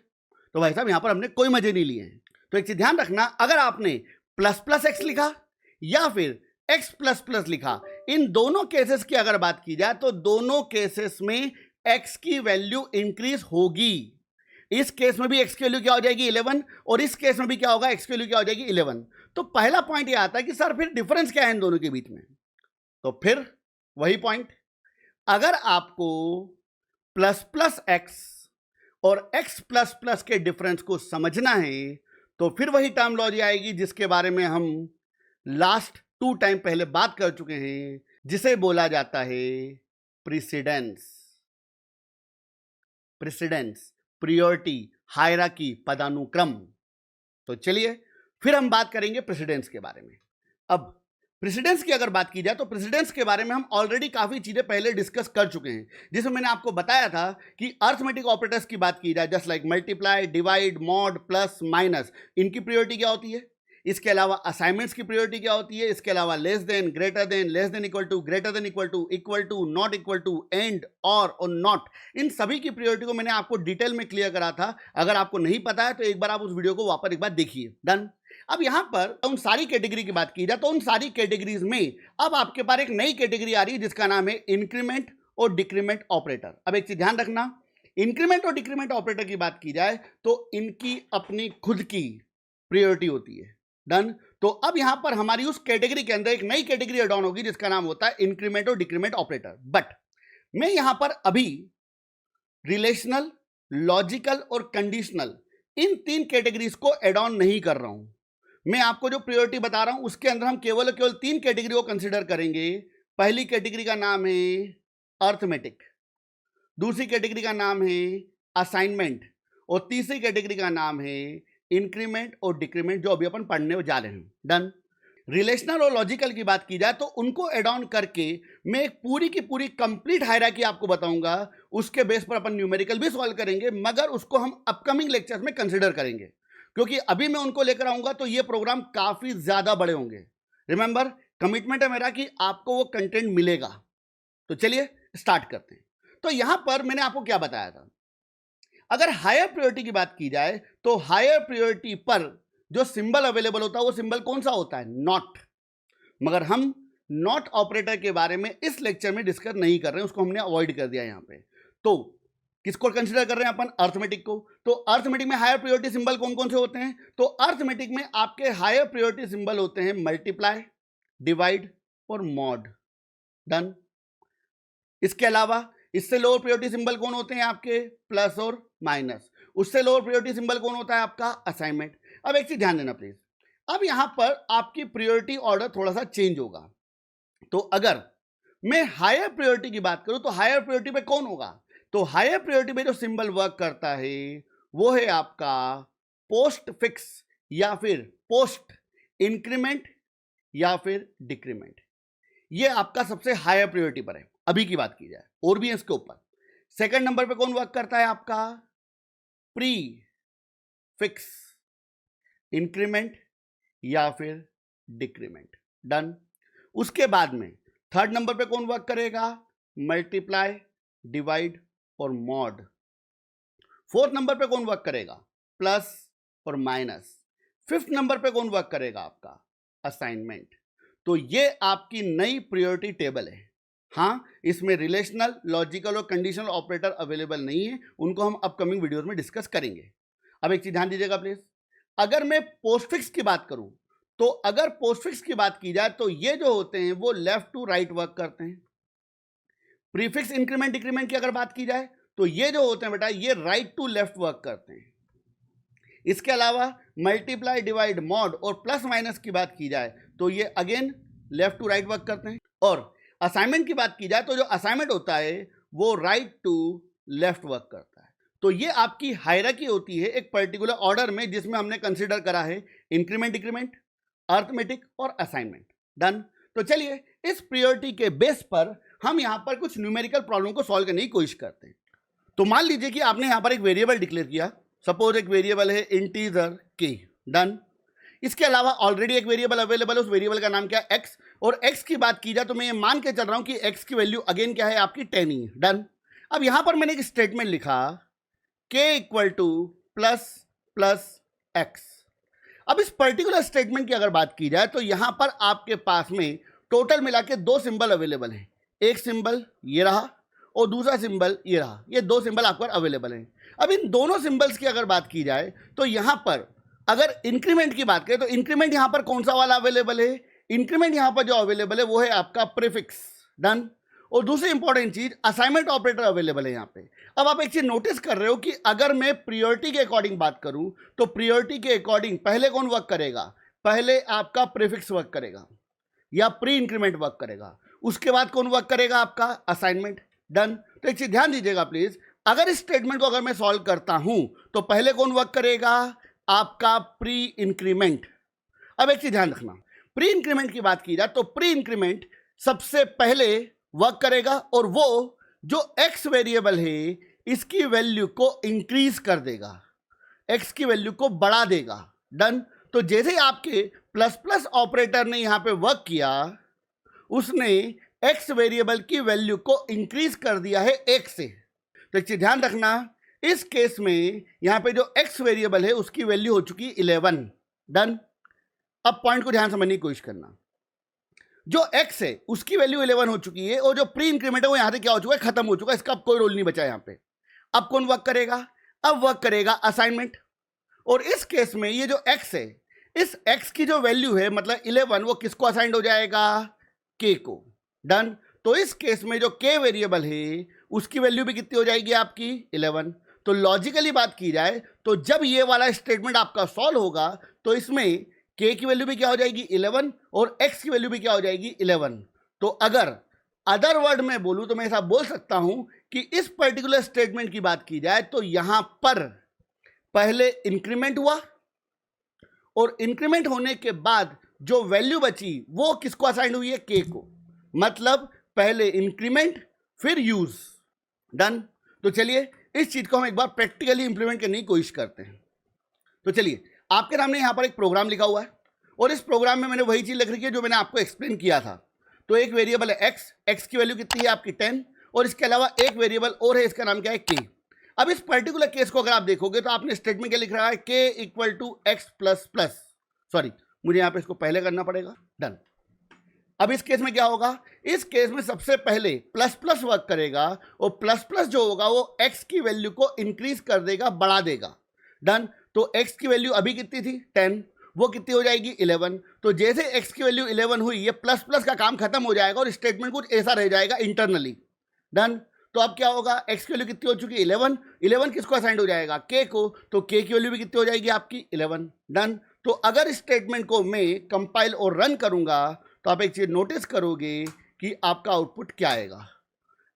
तो भाई साहब यहां पर हमने कोई मजे नहीं लिए हैं। तो एक चीज ध्यान रखना, अगर आपने प्लस प्लस एक्स लिखा या फिर एक्स प्लस प्लस लिखा, इन दोनों केसेस की अगर बात की जाए तो दोनों केसेस में एक्स की वैल्यू इंक्रीज होगी। इस केस में भी x की वैल्यू क्या हो जाएगी 11 और इस केस में भी क्या होगा x की वैल्यू क्या हो जाएगी 11। तो पहला पॉइंट ये आता है कि सर फिर डिफरेंस क्या है इन दोनों के बीच में। तो फिर वही पॉइंट, अगर आपको प्लस प्लस एक्स और x प्लस प्लस के डिफरेंस को समझना है तो फिर वही टर्मिनोलॉजी आएगी जिसके बारे में हम लास्ट 2 टाइम पहले बात कर चुके हैं, जिसे बोला जाता है प्रेसिडेंस। प्रेसिडेंस, प्रायोरिटी, हायरार्की, पदानुक्रम। तो चलिए फिर हम बात करेंगे प्रेसिडेंस के बारे में। अब प्रेसिडेंस की अगर बात की जाए तो प्रेसिडेंस के बारे में हम ऑलरेडी काफी चीजें पहले डिस्कस कर चुके हैं, जिसमें मैंने आपको बताया था कि अर्थमेटिक ऑपरेटर्स की बात की जाए, just like multiply, divide, mod, plus, minus, इनकी प्रायोरिटी क्या होती है। इसके अलावा असाइनमेंट्स की प्रायोरिटी क्या होती है। इसके अलावा less than, greater than, less than equal to, greater than equal to, not equal to, and, और नॉट, इन सभी की प्रायोरिटी को मैंने आपको डिटेल में क्लियर करा था। अगर आपको नहीं पता है तो एक बार आप उस वीडियो को वापस एक बार देखिए। डन। अब यहां पर उन सारी कैटेगरी की बात की जाए तो उन सारी कैटेगरीज में अब आपके पास एक नई कैटेगरी आ रही है जिसका नाम है इंक्रीमेंट और डिक्रीमेंट ऑपरेटर। अब एक चीज ध्यान रखना, इंक्रीमेंट और डिक्रीमेंट ऑपरेटर की बात की जाए तो इनकी अपनी खुद की प्रायोरिटी होती है। डन। तो अब यहां पर हमारी उस कैटेगरी के अंदर एक नई कैटेगरी ऐड ऑन होगी जिसका नाम होता है इंक्रीमेंट और डिक्रीमेंट ऑपरेटर। बट मैं यहां पर अभी रिलेशनल, लॉजिकल और कंडीशनल, इन 3 कैटेगरीज को ऐड ऑन नहीं कर रहा हूं। मैं आपको जो प्रायोरिटी बता रहा हूं उसके अंदर हम केवल 3 कैटेगरी को कंसीडर करेंगे। पहली कैटेगरी का नाम है अर्थमेटिक, दूसरी कैटेगरी का नाम है असाइनमेंट और तीसरी कैटेगरी का नाम है इंक्रीमेंट और डिक्रीमेंट, जो अभी अपन पढ़ने जा रहे हैं। डन। रिलेशनल और लॉजिकल की बात की जाए तो उनको एड ऑन करके मैं एक पूरी की पूरी कंप्लीट हायरार्की आपको बताऊंगा। उसके बेस पर अपन न्यूमेरिकल भी सॉल्व करेंगे, मगर उसको हम अपकमिंग लेक्चर्स में कंसीडर करेंगे, क्योंकि अभी मैं उनको लेकर आऊंगा तो ये प्रोग्राम काफी ज्यादा बड़े होंगे। रिमेंबर, कमिटमेंट है मेरा कि आपको वो कंटेंट मिलेगा। तो चलिए स्टार्ट करते हैं। तो यहां पर मैंने आपको क्या बताया था, अगर हायर प्रायोरिटी की बात की जाए तो हायर प्रायोरिटी पर जो सिंबल अवेलेबल होता है वो सिंबल कौन सा होता है, नॉट। मगर हम नॉट ऑपरेटर के बारे में इस लेक्चर में डिस्कस नहीं कर रहे हैं, उसको हमने अवॉइड कर दिया यहां पे। तो किसको कंसीडर कर रहे हैं अपन, अर्थमेटिक को। तो अर्थमेटिक में हायर प्रायोरिटी सिंबल कौन कौन से होते हैं, तो अर्थमेटिक में आपके हायर प्रायोरिटी सिंबल होते हैं मल्टीप्लाई, डिवाइड और मॉड। डन। इसके अलावा इससे लोअर प्रायोरिटी सिंबल कौन होते हैं आपके, प्लस और माइनस। उससे लोअर प्रायोरिटी सिंबल कौन होता है आपका, असाइनमेंट। अब एक चीज ध्यान देना प्लीज, अब यहां पर आपकी प्रायोरिटी ऑर्डर थोड़ा सा चेंज होगा। तो अगर मैं हायर प्रायोरिटी की बात करूं तो हायर प्रायोरिटी पे कौन होगा, तो हायर प्रायोरिटी में जो सिंबल वर्क करता है वो है आपका पोस्ट फिक्स या फिर पोस्ट इंक्रीमेंट या फिर डिक्रीमेंट। ये आपका सबसे हायर प्रायोरिटी पर है अभी की बात की जाए, और भी है इसके ऊपर। सेकंड नंबर पे कौन वर्क करता है आपका, प्री फिक्स इंक्रीमेंट या फिर डिक्रीमेंट। डन। उसके बाद में थर्ड नंबर पे कौन वर्क करेगा, मल्टीप्लाई, डिवाइड और मॉड। फोर्थ नंबर पे कौन वर्क करेगा, प्लस और माइनस। फिफ्थ नंबर पे कौन वर्क करेगा आपका, असाइनमेंट। तो ये आपकी नई प्रायोरिटी टेबल है। हाँ, इसमें रिलेशनल, लॉजिकल और कंडीशनल ऑपरेटर अवेलेबल नहीं है, उनको हम अपकमिंग वीडियोस में डिस्कस करेंगे। अब एक चीज ध्यान दीजिएगा प्लीज, अगर मैं पोस्टफिक्स की बात करूं तो अगर पोस्टफिक्स की बात की जाए तो ये जो होते हैं वो लेफ्ट टू राइट वर्क करते हैं। प्रीफिक्स इंक्रीमेंट डिक्रीमेंट की अगर बात की जाए तो ये जो होते हैं बेटा ये राइट टू लेफ्ट वर्क करते हैं। इसके अलावा मल्टीप्लाई, डिवाइड, मॉड और प्लस माइनस की बात की जाए तो ये again left to right work करते हैं। और असाइनमेंट की बात की जाए तो जो असाइनमेंट होता है वो राइट टू लेफ्ट वर्क करता है। तो ये आपकी हायरार्की होती है एक पर्टिकुलर ऑर्डर में, जिसमें हमने कंसीडर करा है इंक्रीमेंट, डिक्रीमेंट, अर्थमेटिक और असाइनमेंट। डन। तो चलिए इस प्रायोरिटी के बेस पर हम यहां पर कुछ न्यूमेरिकल प्रॉब्लम को सॉल्व करने की कोशिश करते हैं। तो मान लीजिए कि आपने यहां पर एक वेरिएबल डिक्लेयर किया, सपोज एक वेरिएबल है इंटीजर के। डन। इसके अलावा ऑलरेडी एक वेरिएबल अवेलेबल है, उस वेरिएबल का नाम क्या है, एक्स। और एक्स की बात की जाए तो मैं ये मान के चल रहा हूं कि एक्स की वैल्यू अगेन क्या है आपकी 10 ही। डन। अब यहां पर मैंने एक स्टेटमेंट लिखा k equal two plus plus x. अब इस पर्टिकुलर स्टेटमेंट की अगर बात की जाए तो यहां पर आपके पास में टोटल मिला के 2 सिंबल अवेलेबल हैं। एक सिंबल ये रहा और दूसरा सिंबल ये रहा, ये दो सिंबल आपको अवेलेबल हैं। अब इन दोनों सिंबल्स की अगर बात की जाए तो यहां पर अगर इंक्रीमेंट की बात करें तो इंक्रीमेंट यहां पर कौन सा वाला अवेलेबल है? इंक्रीमेंट यहां पर जो अवेलेबल है वो है आपका प्रीफिक्स, डन। और दूसरी इंपॉर्टेंट चीज असाइनमेंट ऑपरेटर अवेलेबल है यहां पे। अब आप एक चीज नोटिस कर रहे हो कि अगर मैं प्रियोरिटी के अकॉर्डिंग बात करूं तो प्रियोरिटी के अकॉर्डिंग पहले कौन वर्क करेगा? पहले आपका प्रीफिक्स वर्क करेगा या प्री इंक्रीमेंट वर्क करेगा, उसके बाद कौन वर्क करेगा? आपका असाइनमेंट, डन। तो एक चीज ध्यान दीजिएगा प्लीज, अगर इस स्टेटमेंट को अगर मैं सॉल्व करता हूं तो पहले कौन वर्क करेगा? आपका प्री इंक्रीमेंट। अब एक चीज ध्यान रखना, प्री इंक्रीमेंट की बात की जाए तो प्री इंक्रीमेंट सबसे पहले वर्क करेगा और वो जो x वेरिएबल है इसकी वैल्यू को इंक्रीज कर देगा, x की वैल्यू को बढ़ा देगा, डन। तो जैसे ही आपके प्लस प्लस ऑपरेटर ने यहां पे वर्क किया, उसने x वेरिएबल की वैल्यू को इंक्रीज कर दिया है 1 से। तो एक चीज ध्यान रखना, इस केस में यहां पे जो x वेरिएबल है उसकी वैल्यू हो चुकी 11, डन। अब पॉइंट को ध्यान समझने की कोशिश करना, जो x है उसकी वैल्यू 11 हो चुकी है और जो प्री इंक्रीमेंट है वो यहां से क्या हो चुका है? खत्म हो चुका है, इसका अब कोई रोल नहीं बचा यहां पे। अब कौन वर्क करेगा? अब वर्क करेगा असाइनमेंट। और इस केस में ये जो x है, इस x की जो वैल्यू है मतलब 11, वो किसको असाइंड हो जाएगा? k को, डन। तो इस केस में जो k वेरिएबल है उसकी वैल्यू भी कितनी हो जाएगी? आपकी 11। तो लॉजिकली बात की जाए तो जब ये वाला स्टेटमेंट आपका सॉल्व होगा तो इसमें k की वैल्यू भी क्या हो जाएगी? 11 और x की वैल्यू भी क्या हो जाएगी? 11। तो अगर अदर वर्ड में बोलूं तो मैं ऐसा बोल सकता हूं कि इस पर्टिकुलर स्टेटमेंट की बात की जाए तो यहां पर पहले इंक्रीमेंट हुआ और इंक्रीमेंट होने के बाद जो वैल्यू बची वो किसको असाइन हुई है? k को। मतलब पहले इंक्रीमेंट फिर यूज, डन। तो चलिए इस चीज को हम एक बार प्रैक्टिकली इंप्लीमेंट करने की कोशिश करते हैं। तो चलिए, आपके सामने यहां पर एक प्रोग्राम लिखा हुआ है और इस प्रोग्राम में मैंने वही चीज लिख रखी है जो मैंने आपको एक्सप्लेन किया था। तो एक वेरिएबल है x की वैल्यू कितनी है? आपकी 10। और इसके अलावा एक वेरिएबल और है, इसका नाम क्या है? k। अब इस पर्टिकुलर केस को अगर आप देखोगे तो आपने स्टेटमेंट क्या लिख रहा है? k equal to x plus plus, sorry मुझे यहां पे इसको पहले करना पड़ेगा, डन। अब इस केस में क्या होगा? इस केस में सबसे पहले प्लस प्लस वर्क करेगा और प्लस प्लस जो होगा वो x की वैल्यू को इंक्रीज कर देगा, बढ़ा देगा, डन। तो x की वैल्यू अभी कितनी थी? 10, वो कितनी हो जाएगी? 11। तो जैसे x की वैल्यू 11 हुई, ये प्लस प्लस का काम खत्म हो जाएगा और स्टेटमेंट कुछ ऐसा रह जाएगा इंटरनली, डन। तो अब क्या होगा? x की वैल्यू कितनी हो चुकी है? 11। 11 किसको असाइंड हो जाएगा? k को। तो k की वैल्यू भी कितनी हो जाएगी? आपकी 11, डन। तो अगर इस स्टेटमेंट को मैं कंपाइल और रन करूंगा तो आप एक चीज नोटिस करोगे कि आपका आउटपुट क्या आएगा?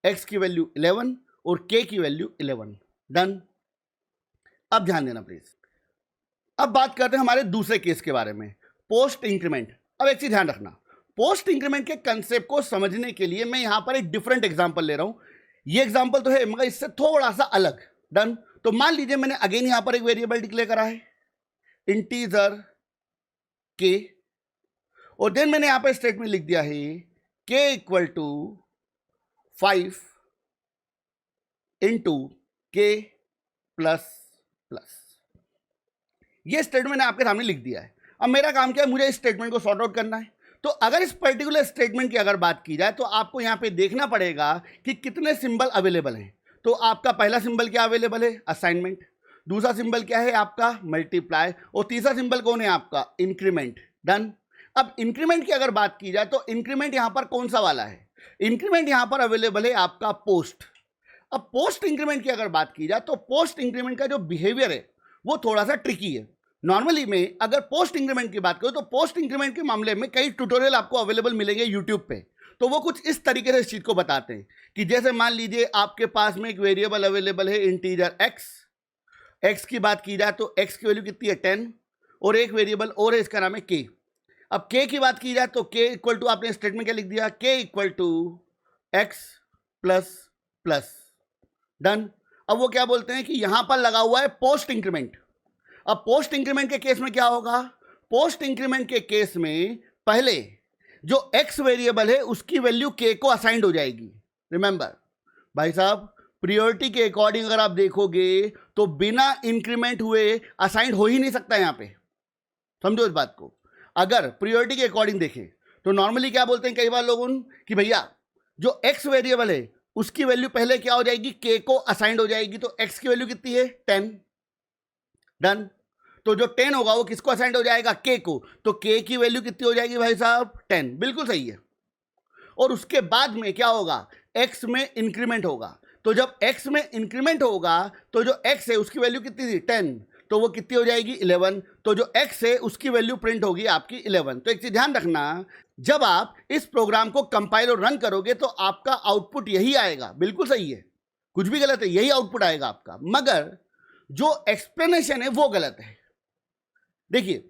x की वैल्यू 11 और k की वैल्यू 11, डन। अब ध्यान देना प्लीज। अब बात करते हैं हमारे दूसरे केस के बारे में, पोस्ट इंक्रीमेंट। अब एक चीज ध्यान रखना, पोस्ट इंक्रीमेंट के कंसेप्ट को समझने के लिए मैं यहां पर एक डिफरेंट एग्जांपल ले रहा हूं। ये एग्जांपल तो है मगर इससे थोड़ा सा अलग, डन। तो मान लीजिए मैंने अगेन यहां पर एक वेरिएबल डिक्लेयर करा है इंटीजर k और देन मैंने यहां पर स्टेटमेंट लिख दिया है k equal to 5 into k plus plus. ये स्टेटमेंट मैंने आपके सामने लिख दिया है। अब मेरा काम क्या है? मुझे इस स्टेटमेंट को सॉर्ट आउट करना है। तो अगर इस पर्टिकुलर स्टेटमेंट की अगर बात की जाए तो आपको यहां पे देखना पड़ेगा कि कितने सिंबल अवेलेबल हैं। तो आपका पहला सिंबल क्या अवेलेबल है? असाइनमेंट। दूसरा सिंबल क्या है? आपका मल्टीप्लाई। और तीसरा सिंबल कौन है? आपका इंक्रीमेंट, डन। अब इंक्रीमेंट की अगर बात की जाए तो इंक्रीमेंट यहां पर कौन सा वाला है? इंक्रीमेंट यहां पर अवेलेबल है आपका पोस्ट। अब पोस्ट इंक्रीमेंट की अगर बात की जाए तो पोस्ट इंक्रीमेंट का जो बिहेवियर है वो थोड़ा सा ट्रिकी है। नॉर्मली में अगर पोस्ट इंक्रीमेंट की बात करूं तो पोस्ट इंक्रीमेंट के मामले में कई ट्यूटोरियल आपको अवेलेबल मिलेंगे यूट्यूब पे। तो वो कुछ इस तरीके से इस चीज को बताते हैं कि जैसे मान लीजिए आपके पास में एक वेरिएबल अवेलेबल है इंटीजर x की बात की जाए तो x की वैल्यू कितनी है? 10 और एक वेरिएबल और है, इसका नाम है k। अब k की बात की जाए तो k इक्वल टू, आपने स्टेटमेंट क्या लिख दिया? k equal to x plus plus, done. अब वो क्या बोलते हैं कि यहां पर लगा हुआ है पोस्ट इंक्रीमेंट। अब पोस्ट इंक्रीमेंट के केस में क्या होगा? पोस्ट इंक्रीमेंट के केस में पहले जो x वेरिएबल है उसकी वैल्यू k को असाइंड हो जाएगी। रिमेंबर भाई साहब, प्रायोरिटी के अकॉर्डिंग अगर आप देखोगे तो बिना इंक्रीमेंट हुए असाइंड हो ही नहीं सकता यहां पे, समझो इस बात को। अगर प्रायोरिटी के अकॉर्डिंग देखें तो नॉर्मली क्या बोलते हैं कई बार लोग कि भैया जो x वेरिएबल है उसकी वैल्यू पहले क्या हो जाएगी, k को असाइंड हो जाएगी, तो x की वैल्यू कितनी है 10। डन। तो जो 10 होगा वो किसको असाइंड हो जाएगा, k को, तो k की वैल्यू कितनी हो जाएगी भाई साहब 10। बिल्कुल सही है। और उसके बाद में क्या होगा, x में इंक्रीमेंट होगा, तो जब x में इंक्रीमेंट होगा तो जो x है उसकी वैल्यू कितनी थी 10, तो वो कितनी हो जाएगी 11, तो जो x है उसकी वैल्यू प्रिंट होगी आपकी 11। तो एक चीज ध्यान रखना, जब आप इस प्रोग्राम को कंपाइल और रन करोगे तो आपका आउटपुट यही आएगा। बिल्कुल सही है, कुछ भी गलत है, यही आउटपुट आएगा आपका, मगर जो एक्सप्लेनेशन है वो गलत है। देखिए,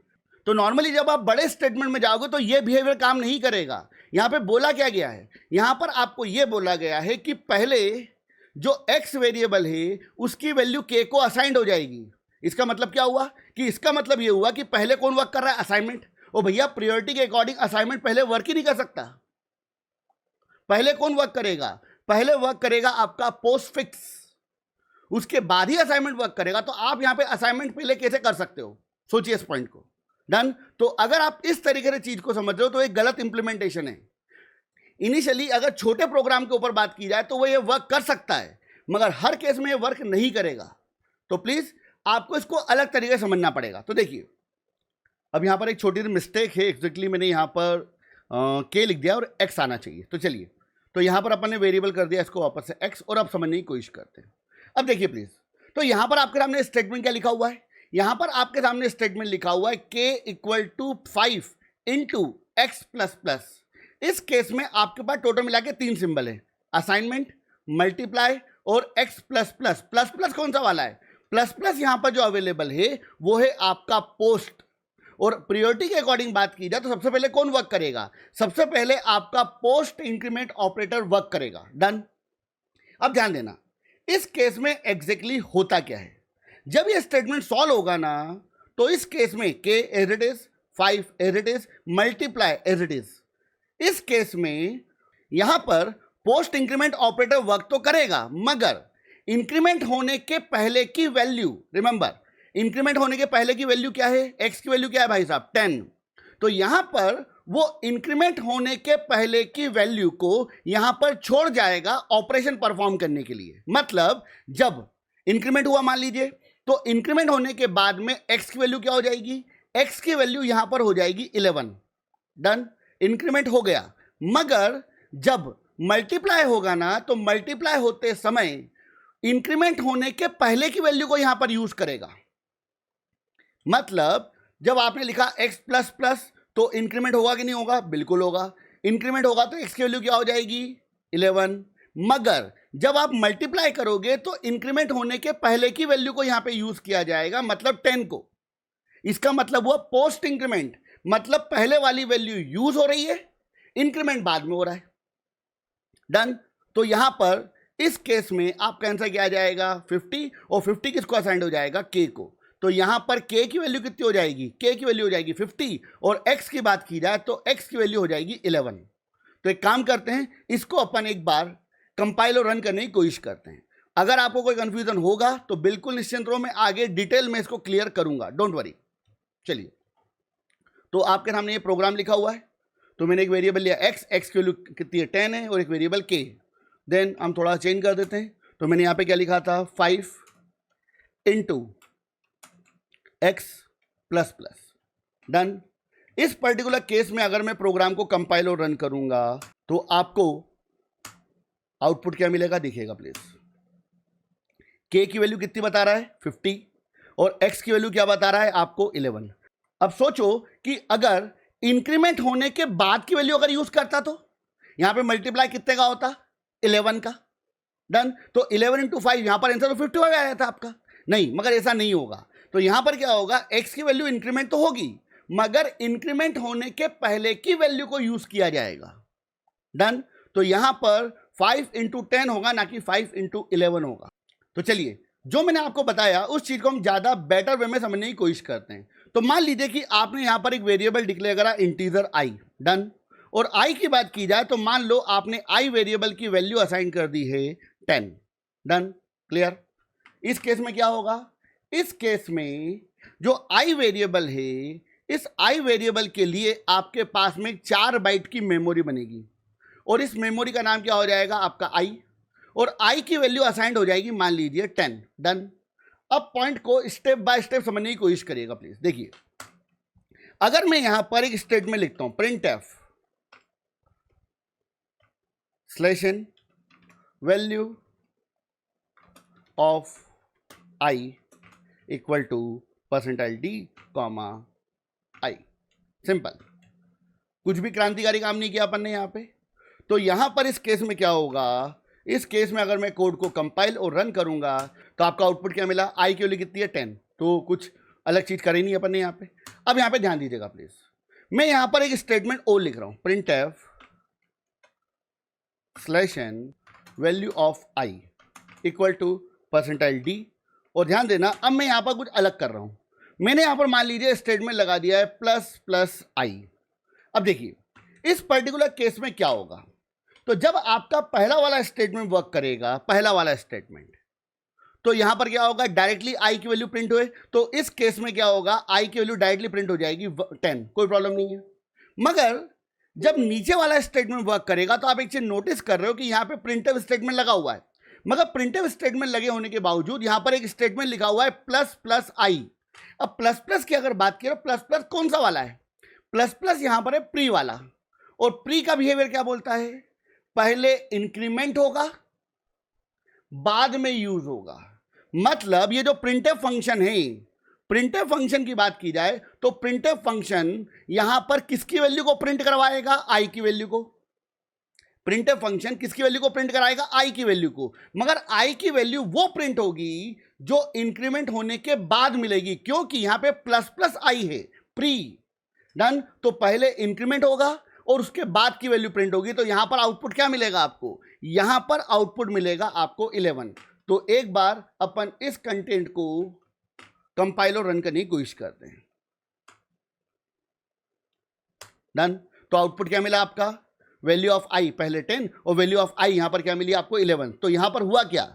तो नॉर्मली जब आप बड़े स्टेटमेंट में जाओगे तो ये बिहेवियर काम नहीं करेगा। यहां पे बोला क्या गया है, यहां पर आपको ये बोला गया है कि पहले जो x वेरिएबल है उसकी वैल्यू k को असाइंड हो जाएगी। इसका मतलब क्या हुआ, कि इसका मतलब ये हुआ कि पहले कौन वर्क कर रहा है, असाइनमेंट। ओ भैया, प्रायोरिटी के अकॉर्डिंग असाइनमेंट पहले वर्क ही नहीं कर सकता। पहले कौन वर्क करेगा, पहले वर्क करेगा आपका पोस्ट फिक्स, उसके बाद ही असाइनमेंट वर्क करेगा। तो आप यहां पे असाइनमेंट पहले कैसे कर सकते हो, सोचिए इस पॉइंट को। डन। तो अगर आप इस तरीके से चीज को समझ रहे हो तो एक गलत इंप्लीमेंटेशन है। इनिशियली अगर छोटे प्रोग्राम के ऊपर बात की जाए तो वो ये वर्क कर सकता है, मगर हर केस में ये वर्क नहीं करेगा। तो प्लीज आपको इसको अलग तरीके से समझना पड़ेगा। तो देखिए, अब यहां पर एक छोटी सी मिस्टेक है, एग्जैक्टली मैंने यहां पर के लिख दिया और एक्स आना चाहिए। तो चलिए, तो यहां पर अपन ने वेरिएबल कर दिया इसको वापस से एक्स, और अब समझने की कोशिश करते हैं। अब देखिए प्लीज, तो यहां पर आपके सामने स्टेटमेंट क्या लिखा हुआ है, यहां पर आपके सामने स्टेटमेंट लिखा हुआ है k = 5 into x plus plus. इस केस में आपके पास टोटल मिला के 3 सिंबल है, असाइनमेंट, मल्टीप्लाई और x plus plus. Plus plus कौन सा वाला है, प्लस प्लस यहां पर जो अवेलेबल है वो है आपका पोस्ट। और प्रायोरिटी के अकॉर्डिंग बात की जाए तो सबसे पहले कौन वर्क करेगा, सबसे पहले आपका पोस्ट इंक्रीमेंट ऑपरेटर वर्क करेगा। डन। अब ध्यान देना, इस केस में एग्जैक्टली होता क्या है, जब ये स्टेटमेंट सॉल्व होगा ना, तो इस केस में k as it is, 5 as it is, multiply as it is. इस केस में यहां पर पोस्ट इंक्रीमेंट ऑपरेटर वर्क तो करेगा, मगर इंक्रीमेंट होने के पहले की वैल्यू, रिमेंबर इंक्रीमेंट होने के पहले की वैल्यू क्या है, x की वैल्यू क्या है भाई साहब 10। तो यहां पर वो इंक्रीमेंट होने के पहले की वैल्यू को यहां पर छोड़ जाएगा ऑपरेशन परफॉर्म करने के लिए। मतलब जब इंक्रीमेंट हुआ मान लीजिए, तो इंक्रीमेंट होने के बाद में x की वैल्यू क्या हो जाएगी, x की वैल्यू यहां पर हो जाएगी 11। डन। इंक्रीमेंट हो गया, मगर जब मल्टीप्लाई होगा ना, तो मल्टीप्लाई होते समय इंक्रीमेंट होने के पहले की वैल्यू को यहां पर यूज करेगा। मतलब जब आपने लिखा x प्लस प्लस, तो इंक्रीमेंट होगा कि नहीं होगा, बिल्कुल होगा। इंक्रीमेंट होगा तो x की वैल्यू क्या हो जाएगी 11, मगर जब आप मल्टीप्लाई करोगे तो इंक्रीमेंट होने के पहले की वैल्यू को यहां पे यूज किया जाएगा, मतलब 10 को। इसका मतलब हुआ पोस्ट इंक्रीमेंट, मतलब पहले वाली वैल्यू यूज हो रही है, इंक्रीमेंट बाद में हो रहा है। डन। तो यहां पर इस केस में आपका आंसर क्या आ जाएगा 50, और 50 किसको असाइंड हो जाएगा k को। तो यहां पर k की वैल्यू कितनी हो जाएगी, k की वैल्यू हो जाएगी 50, और x की बात की जाए तो x की वैल्यू हो जाएगी 11। तो एक काम करते हैं, इसको अपन एक बार कंपाइल और रन करने की कोशिश करते हैं। अगर आपको कोई कंफ्यूजन होगा तो बिल्कुल निश्चिंत रहो, मैं आगे डिटेल में इसको क्लियर करूंगा, डोंट वरी। चलिए, तो आपके सामने ये प्रोग्राम लिखा हुआ है, तो मैंने एक वेरिएबल लिया x की वैल्यू कितनी है 10 है, और एक वेरिएबल k। देन हम थोड़ा चेंज कर देते हैं, तो मैंने यहाँ पे क्या लिखा था 5 into x plus plus. Done. इस पर्टिकुलर केस में अगर मैं प्रोग्राम को कंपाइल और रन करूंगा तो आपको आउटपुट क्या मिलेगा, देखिएगा प्लीज। k की वैल्यू कितनी बता रहा है 50, और x की वैल्यू क्या बता रहा है आपको 11। अब सोचो कि अगर इंक्रीमेंट होने के बाद की वैल्यू अगर यूज करता तो यहां पे मल्टीप्लाई कितने का होता 11 का। डन। तो 11 इंटू 5, यहां पर आंसर तो 50 आ गया था आपका, नहीं, मगर ऐसा नहीं होगा। तो यहां पर क्या होगा, x की वैल्यू इंक्रीमेंट तो होगी, मगर इंक्रीमेंट होने के पहले की वैल्यू को यूज किया जाएगा। डन। तो यहां पर 5 इंटू 10 होगा, ना कि 5 इंटू 11 होगा। तो चलिए, जो मैंने आपको बताया उस चीज को हम ज्यादा बेटर वे में समझने की कोशिश करते हैं। तो मान लीजिए कि आपने यहां पर एक वेरिएबल डिक्लेयर करा इंटीजर i। डन। और i की बात की जाए तो मान लो आपने i वेरिएबल की वैल्यू असाइन कर दी है 10। डन। क्लियर। इस केस में क्या होगा, इस केस में जो i वेरिएबल है, इस i वेरिएबल के लिए आपके पास में 4 बाइट की मेमोरी बनेगी, और इस मेमोरी का नाम क्या हो जाएगा आपका i। और आई की वैल्यू असाइंड हो जाएगी मान लीजिए 10। डन। अब पॉइंट को स्टेप बाय स्टेप समझने की कोशिश करिएगा प्लीज। देखिए, अगर मैं यहां पर एक स्टेटमेंट लिखता हूं print F slash n value of I equal to percentile D comma I, simple, कुछ भी क्रांतिकारी काम नहीं किया अपन ने यहां पे। तो यहां पर इस केस में क्या होगा, इस केस में अगर मैं कोड को कंपाइल और रन करूंगा तो आपका आउटपुट क्या मिला, आई की वैल्यू कितनी है 10, तो कुछ अलग चीज करी नहीं अपन ने यहां पे। अब यहां पे ध्यान दीजिएगा प्लीज, मैं यहां पर एक स्टेटमेंट और लिख रहा हूं print F slash n value of I equal to percentile D, और ध्यान देना अब मैं यहां पर कुछ अलग कर रहा हूं। मैंने यहां पर मान लीजिए स्टेटमेंट लगा दिया है प्लस प्लस आई। अब देखिए इस पर्टिकुलर केस में क्या होगा, तो जब आपका पहला वाला स्टेटमेंट वर्क करेगा, पहला वाला स्टेटमेंट, तो यहां पर क्या होगा, डायरेक्टली आई की वैल्यू प्रिंट हुए, तो इस केस में क्या होगा, आई की वैल्यू डायरेक्टली प्रिंट हो जाएगी 10, कोई प्रॉब्लम नहीं है। मगर जब नीचे वाला स्टेटमेंट वर्क करेगा तो आप एक चीज नोटिस कर रहे हो कि यहां पे प्रिंटफ स्टेटमेंट लगा हुआ है, मगर प्रिंटफ स्टेटमेंट लगे होने के बावजूद यहां पर एक स्टेटमेंट लिखा हुआ है प्लस प्लस आई। अब प्लस प्लस की अगर बात करें, प्लस प्लस कौन सा वाला है, प्लस प्लस यहां पर है प्री वाला, और प्री का बिहेवियर क्या बोलता है, पहले इंक्रीमेंट होगा बाद में यूज होगा। मतलब ये जो प्रिंटफ फंक्शन है, प्रिंटफ फंक्शन की बात की जाए तो प्रिंटफ फंक्शन यहां पर किसकी वैल्यू को प्रिंट करवाएगा, आई की वैल्यू को। प्रिंटफ फंक्शन किसकी वैल्यू को प्रिंट कराएगा, आई की वैल्यू को, मगर आई की वैल्यू वो प्रिंट होगी जो इंक्रीमेंट होने के बाद मिलेगी, क्योंकि यहां पे प्लस प्लस आई है प्री। डन। तो पहले इंक्रीमेंट होगा और उसके बाद की वैल्यू प्रिंट होगी, तो यहां पर आउटपुट क्या मिलेगा आपको, यहां पर आउटपुट मिलेगा आपको 11। तो एक बार अपन इस कंटेंट को कंपाइल और रन करने की कोशिश करते हैं। डन। तो आउटपुट क्या मिला आपका, वैल्यू ऑफ आई पहले 10 और वैल्यू ऑफ आई यहां पर क्या मिली आपको 11। तो यहां पर हुआ क्या,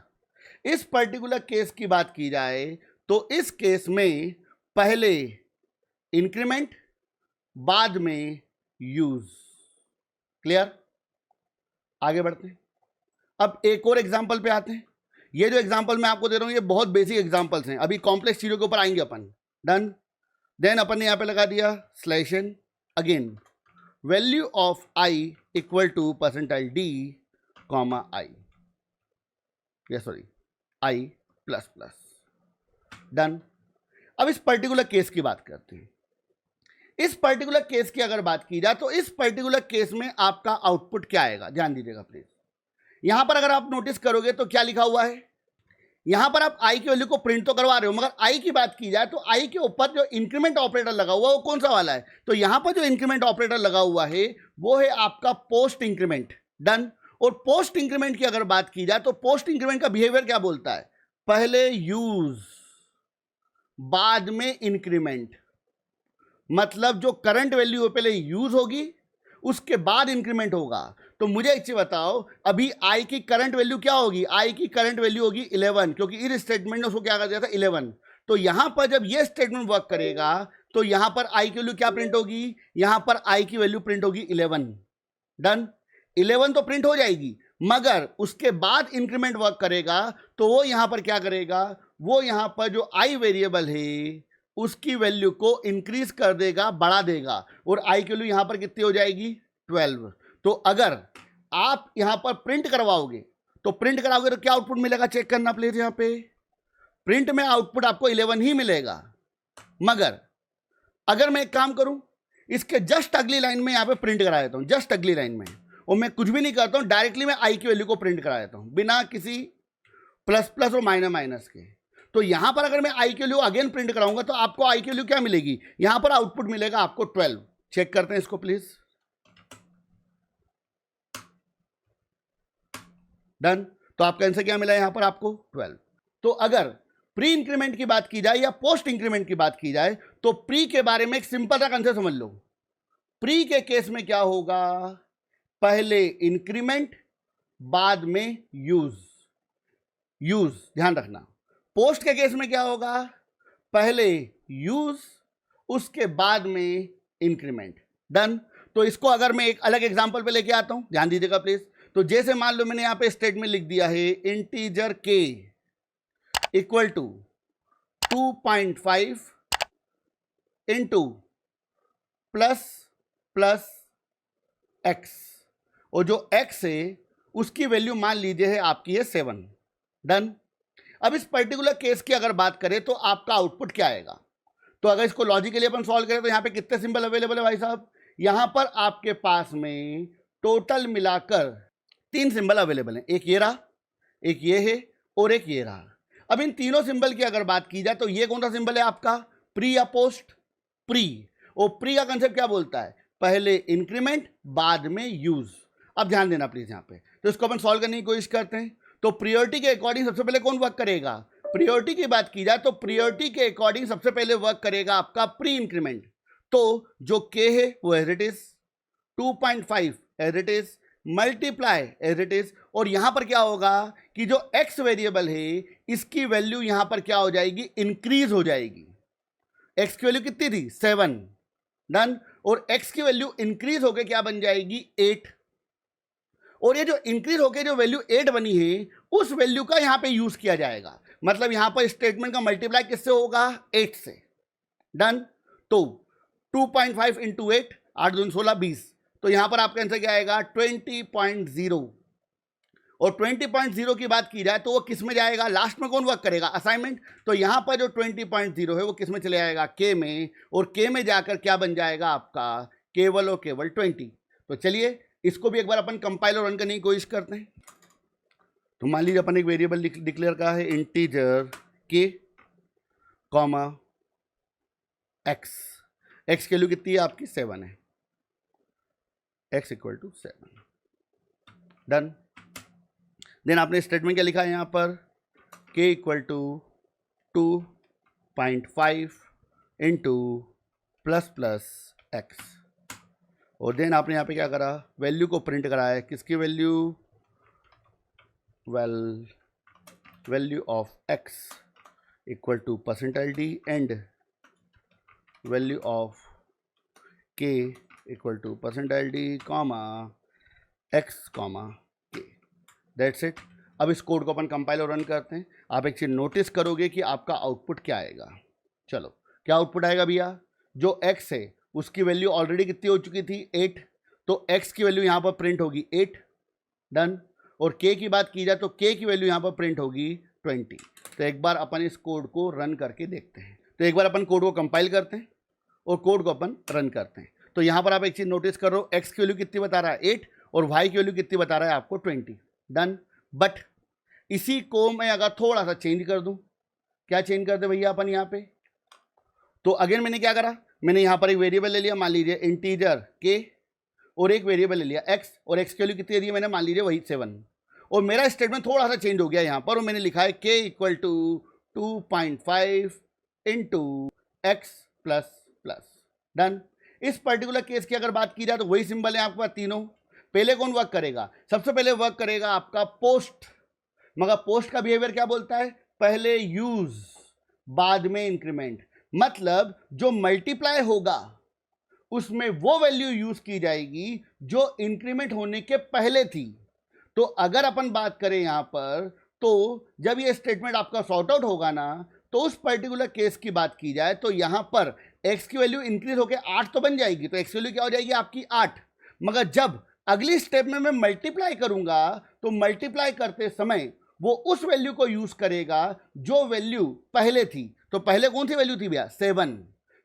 इस पर्टिकुलर केस की बात की जाए तो इस केस में पहले इंक्रीमेंट बाद में यूज। क्लियर। आगे बढ़ते हैं। अब एक और एग्जांपल पे आते हैं। ये जो एग्जांपल मैं आपको दे रहा हूं ये बहुत बेसिक एग्जांपल्स हैं, अभी कॉम्प्लेक्स चीजों के ऊपर आएंगे अपन। डन। देन अपन ने यहां पे लगा दिया slash n again value of I equal to percentile D comma I, या sorry I plus plus. Done. अब इस पर्टिकुलर केस की बात करते हैं। इस पर्टिकुलर केस की अगर बात की जाए तो इस पर्टिकुलर केस में आपका आउटपुट क्या आएगा, ध्यान दीजिएगा प्लीज। यहां पर अगर आप नोटिस करोगे तो क्या लिखा हुआ है, यहां पर आप आई की वैल्यू को प्रिंट तो करवा रहे हो, मगर आई की बात की जाए तो आई के ऊपर जो इंक्रीमेंट ऑपरेटर लगा हुआ है वो कौन सा वाला है, तो यहां पर जो इंक्रीमेंट ऑपरेटर लगा हुआ है वो है आपका पोस्ट इंक्रीमेंट। डन। और पोस्ट इंक्रीमेंट की अगर बात की जाए तो पोस्ट इंक्रीमेंट का बिहेवियर क्या बोलता है, पहले यूज बाद में इंक्रीमेंट। मतलब जो करंट वैल्यू पहले यूज होगी उसके बाद इंक्रीमेंट होगा। तो मुझे एक चीज बताओ, अभी आई की करंट वैल्यू क्या होगी, आई की करंट वैल्यू होगी 11, क्योंकि इस स्टेटमेंट ने उसको क्या कर दिया था 11। तो यहां पर जब ये स्टेटमेंट वर्क करेगा तो यहां पर आई की वैल्यू क्या प्रिंट होगी, यहां पर आई की वैल्यू प्रिंट होगी 11। डन। 11 तो प्रिंट हो जाएगी, मगर उसके बाद इंक्रीमेंट वर्क करेगा तो वो यहां पर क्या करेगा, वो यहां पर जो आई वेरिएबल है उसकी वैल्यू को इंक्रीज कर देगा, बढ़ा देगा, और आई की वैल्यू यहां पर कितनी हो जाएगी 12। तो अगर आप यहां पर प्रिंट करवाओगे तो प्रिंट कराओगे तो क्या आउटपुट मिलेगा, चेक करना प्लीज। यहां पे प्रिंट में आउटपुट आपको 11 ही मिलेगा, मगर अगर मैं एक काम करूं, इसके जस्ट अगली लाइन में यहां पे प्रिंट करा देता हूं, जस्ट अगली लाइन में, और मैं कुछ भी नहीं करता हूं, डायरेक्टली मैं आई की वैल्यू को प्रिंट करा देता हूं बिना किसी प्लस प्लस और माइनस माइनस के। तो यहां पर अगर मैं आई की वैल्यू अगेन प्रिंट कराऊंगा तो आपको आई की वैल्यू क्या मिलेगी, यहां पर आउटपुट मिलेगा आपको 12। चेक करते हैं इसको प्लीज। डन। तो आपका आंसर क्या मिला यहां पर आपको 12। तो अगर प्री इंक्रीमेंट की बात की जाए या पोस्ट इंक्रीमेंट की बात की जाए तो प्री के बारे में एक सिंपल सा कंसेप्ट समझ लो। प्री के केस में क्या होगा, पहले इंक्रीमेंट बाद में यूज, यूज ध्यान रखना। पोस्ट के केस में क्या होगा, पहले यूज उसके बाद में इंक्रीमेंट। डन। तो इसको अगर मैं एक अलग एग्जांपल पे लेके आता हूं, ध्यान दीजिएगा प्लीज। तो जैसे मान लो मैंने यहां पे स्टेटमेंट लिख दिया है integer k equal to 2.5 into plus plus x, और जो x है उसकी वैल्यू मान लीजिए है आपकी है 7। डन। अब इस पर्टिकुलर केस की अगर बात करें तो आपका आउटपुट क्या आएगा? तो अगर इसको लॉजिकली अपन सॉल्व करें तो यहां पे कितने सिंबल अवेलेबल है भाई साहब? यहां पर आपके पास में टोटल मिलाकर 3 सिंबल अवेलेबल हैं। एक ये रहा, एक ये है और एक ये रहा। अब इन तीनों सिंबल की अगर बात की जाए तो ये कौन सा सिंबल है आपका? प्री या पोस्ट? प्री। और प्री का कंसेप्ट क्या बोलता है? पहले इंक्रीमेंट बाद में यूज। अब ध्यान देना प्लीज यहां पे। तो इसको अपन सॉल्व करने की कोशिश करते हैं। तो प्रियोरिटी के अकॉर्डिंग सबसे पहले कौन वर्क करेगा? प्रियोरिटी की बात की जाए तो प्रियोरिटी के अकॉर्डिंग सबसे पहले वर्क करेगा आपका प्री इंक्रीमेंट। तो जो k है वो as it is, 2.5 as it is, multiply as it is, और यहां पर क्या होगा कि जो x वेरिएबल है इसकी वैल्यू यहां पर क्या हो जाएगी? इंक्रीज हो जाएगी। x की वैल्यू कितनी थी? 7। डन। और x की वैल्यू इंक्रीज होकर क्या बन जाएगी? 8। और ये जो इंक्रीज होकर जो वैल्यू 8 बनी है उस वैल्यू का यहां पे यूज किया जाएगा। मतलब यहां पर स्टेटमेंट का मल्टीप्लाई किससे होगा? 8 से। डन। तो 2.5 इंटू 8, 8 दूनी 16, 20। तो यहां पर आपका आंसर क्या आएगा? 20.0। और 20.0 की बात की जाए तो वो किस में जाएगा? लास्ट में कौन वर्क करेगा? असाइनमेंट। तो यहां पर जो 20.0 है वो किस में चले जाएगा? k में। और k में जाकर क्या बन जाएगा आपका? केवल और केवल 20। तो चलिए इसको भी एक बार अपन कंपाइल और रन करने की कोशिश करते हैं। तो मान लीजिए अपन एक वेरिएबल डिक्लेयर करा है integer k comma x। x की वैल्यू कितनी है आपकी? 7 है। x equal to 7। Done. Then आपने स्टेटमेंट क्या लिखा है यहां पर? k equal to 2.5 into plus plus x। और देन आपने यहाँ पे क्या करा? वैल्यू को प्रिंट करा है। किसकी value? Value of x equal to %d and value of k equal to %d comma x comma k। That's it. अब इस कोड को अपन कंपाइल और रन करते हैं। आप एक चीज नोटिस करोगे कि आपका आउटपुट क्या आएगा। चलो क्या आउटपुट आएगा भैया? जो x है उसकी वैल्यू ऑलरेडी कितनी हो चुकी थी? 8। तो x की वैल्यू यहां पर प्रिंट होगी 8। डन। और k की बात की जाए तो k की वैल्यू यहां पर प्रिंट होगी 20। तो एक बार अपन इस कोड को रन करके देखते हैं। तो एक बार अपन कोड को कंपाइल करते हैं और कोड को अपन रन करते हैं। तो यहां पर आप एक चीज नोटिस करो, x की वैल्यू कितनी बता रहा है? 8, और y की वैल्यू कितनी बता रहा है आपको? 20। डन। बट इसी को मैं अगर थोड़ा सा चेंज कर दूं, क्या चेंज कर दे भैया अपन यहां पे? तो अगेन मैंने क्या करा? मैंने यहां पर एक वेरिएबल ले लिया, मान लीजिए इंटीजर k, और एक वेरिएबल ले लिया x, और x की वैल्यू कितनी दी मैंने? मान लीजिए वही 7। और मेरा स्टेटमेंट थोड़ा सा चेंज हो गया यहां पर, और मैंने लिखा है k equal to 2.5 into x plus plus. Done. इस पर्टिकुलर केस की अगर बात की जाए तो वही सिंबल है आपके पास तीनों। पहले कौन वर्क करेगा? सबसे पहले वर्क करेगा आपका पोस्ट। मगर पोस्ट का बिहेवियर क्या बोलता है? पहले यूज बाद में इंक्रीमेंट। मतलब जो मल्टीप्लाई होगा उसमें वो वैल्यू यूज की जाएगी जो इंक्रीमेंट होने के पहले थी। तो अगर अपन बात करें यहां पर, तो जब ये स्टेटमेंट आपका सॉर्ट आउट होगा ना, तो उस पर्टिकुलर केस की बात की जाए तो यहां पर x की वैल्यू इंक्रीज होकर 8 तो बन जाएगी। तो x की वैल्यू क्या हो जाएगी आपकी? 8। मगर जब अगली स्टेप में मैं मल्टीप्लाई करूंगा तो मल्टीप्लाई करते समय वो उस वैल्यू को यूज करेगा जो वैल्यू पहले थी। तो पहले कौन सी वैल्यू थी भैया? 7।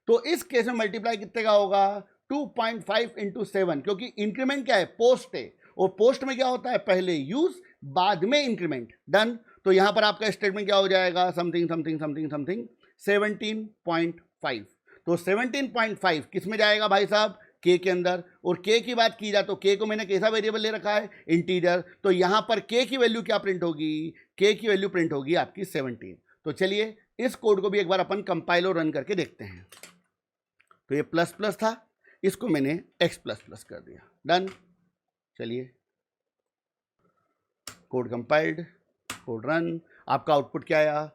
तो इस केस में मल्टीप्लाई कितने का होगा? 2.5 इंटू 7, क्योंकि इंक्रीमेंट क्या है? पोस्ट है, और पोस्ट में क्या होता है? पहले यूज बाद में इंक्रीमेंट। डन। तो यहां पर आपका स्टेटमेंट क्या हो जाएगा? Something something something something 17.5। तो 17.5 किस में जाएगा भाई साहब? k के अंदर। और k की बात की जाए तो k को मैंने कैसा वेरिएबल ले रखा है? इंटीजर। तो यहां पर k की वैल्यू क्या प्रिंट होगी? k की वैल्यू प्रिंट होगी आपकी 17। तो चलिए इस कोड को भी एक बार अपन कंपाइल और रन करके देखते हैं। तो ये प्लस प्लस था, इसको मैंने x प्लस प्लस कर दिया। डन। चलिए कोड कंपाइल्ड, कोड रन। आपका आउटपुट क्या आया?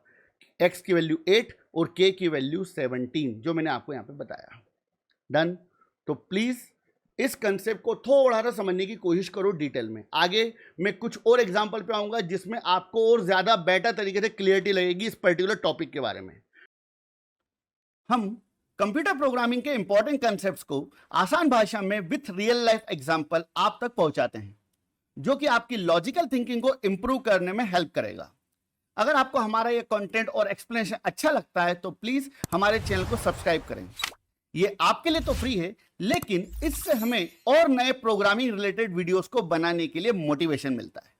x की वैल्यू 8 और k की वैल्यू 17, जो मैंने आपको यहां पे बताया। डन। तो प्लीज इस कंसेप्ट को थोड़ा सा समझने की कोशिश करो डिटेल में। आगे मैं कुछ और एग्जांपल पे आऊंगा जिसमें आपको और ज्यादा बेटर तरीके से क्लियरिटी लगेगी इस पर्टिकुलर टॉपिक के बारे में। हम कंप्यूटर प्रोग्रामिंग के इंपॉर्टेंट कंसेप्ट्स को आसान भाषा में विथ रियल लाइफ एग्जांपल आप तक पहुंचाते हैं, जो कि आपकी लॉजिकल थिंकिंग को इंप्रूव करने में हेल्प करेगा। अगर आपको हमारा ये कंटेंट और एक्सप्लेनेशन अच्छा लगता है तो प्लीज हमारे चैनल को सब्सक्राइब करें। ये आपके लिए तो फ्री है, लेकिन इससे हमें और नए प्रोग्रामिंग रिलेटेड वीडियोस को बनाने के लिए मोटिवेशन मिलता है।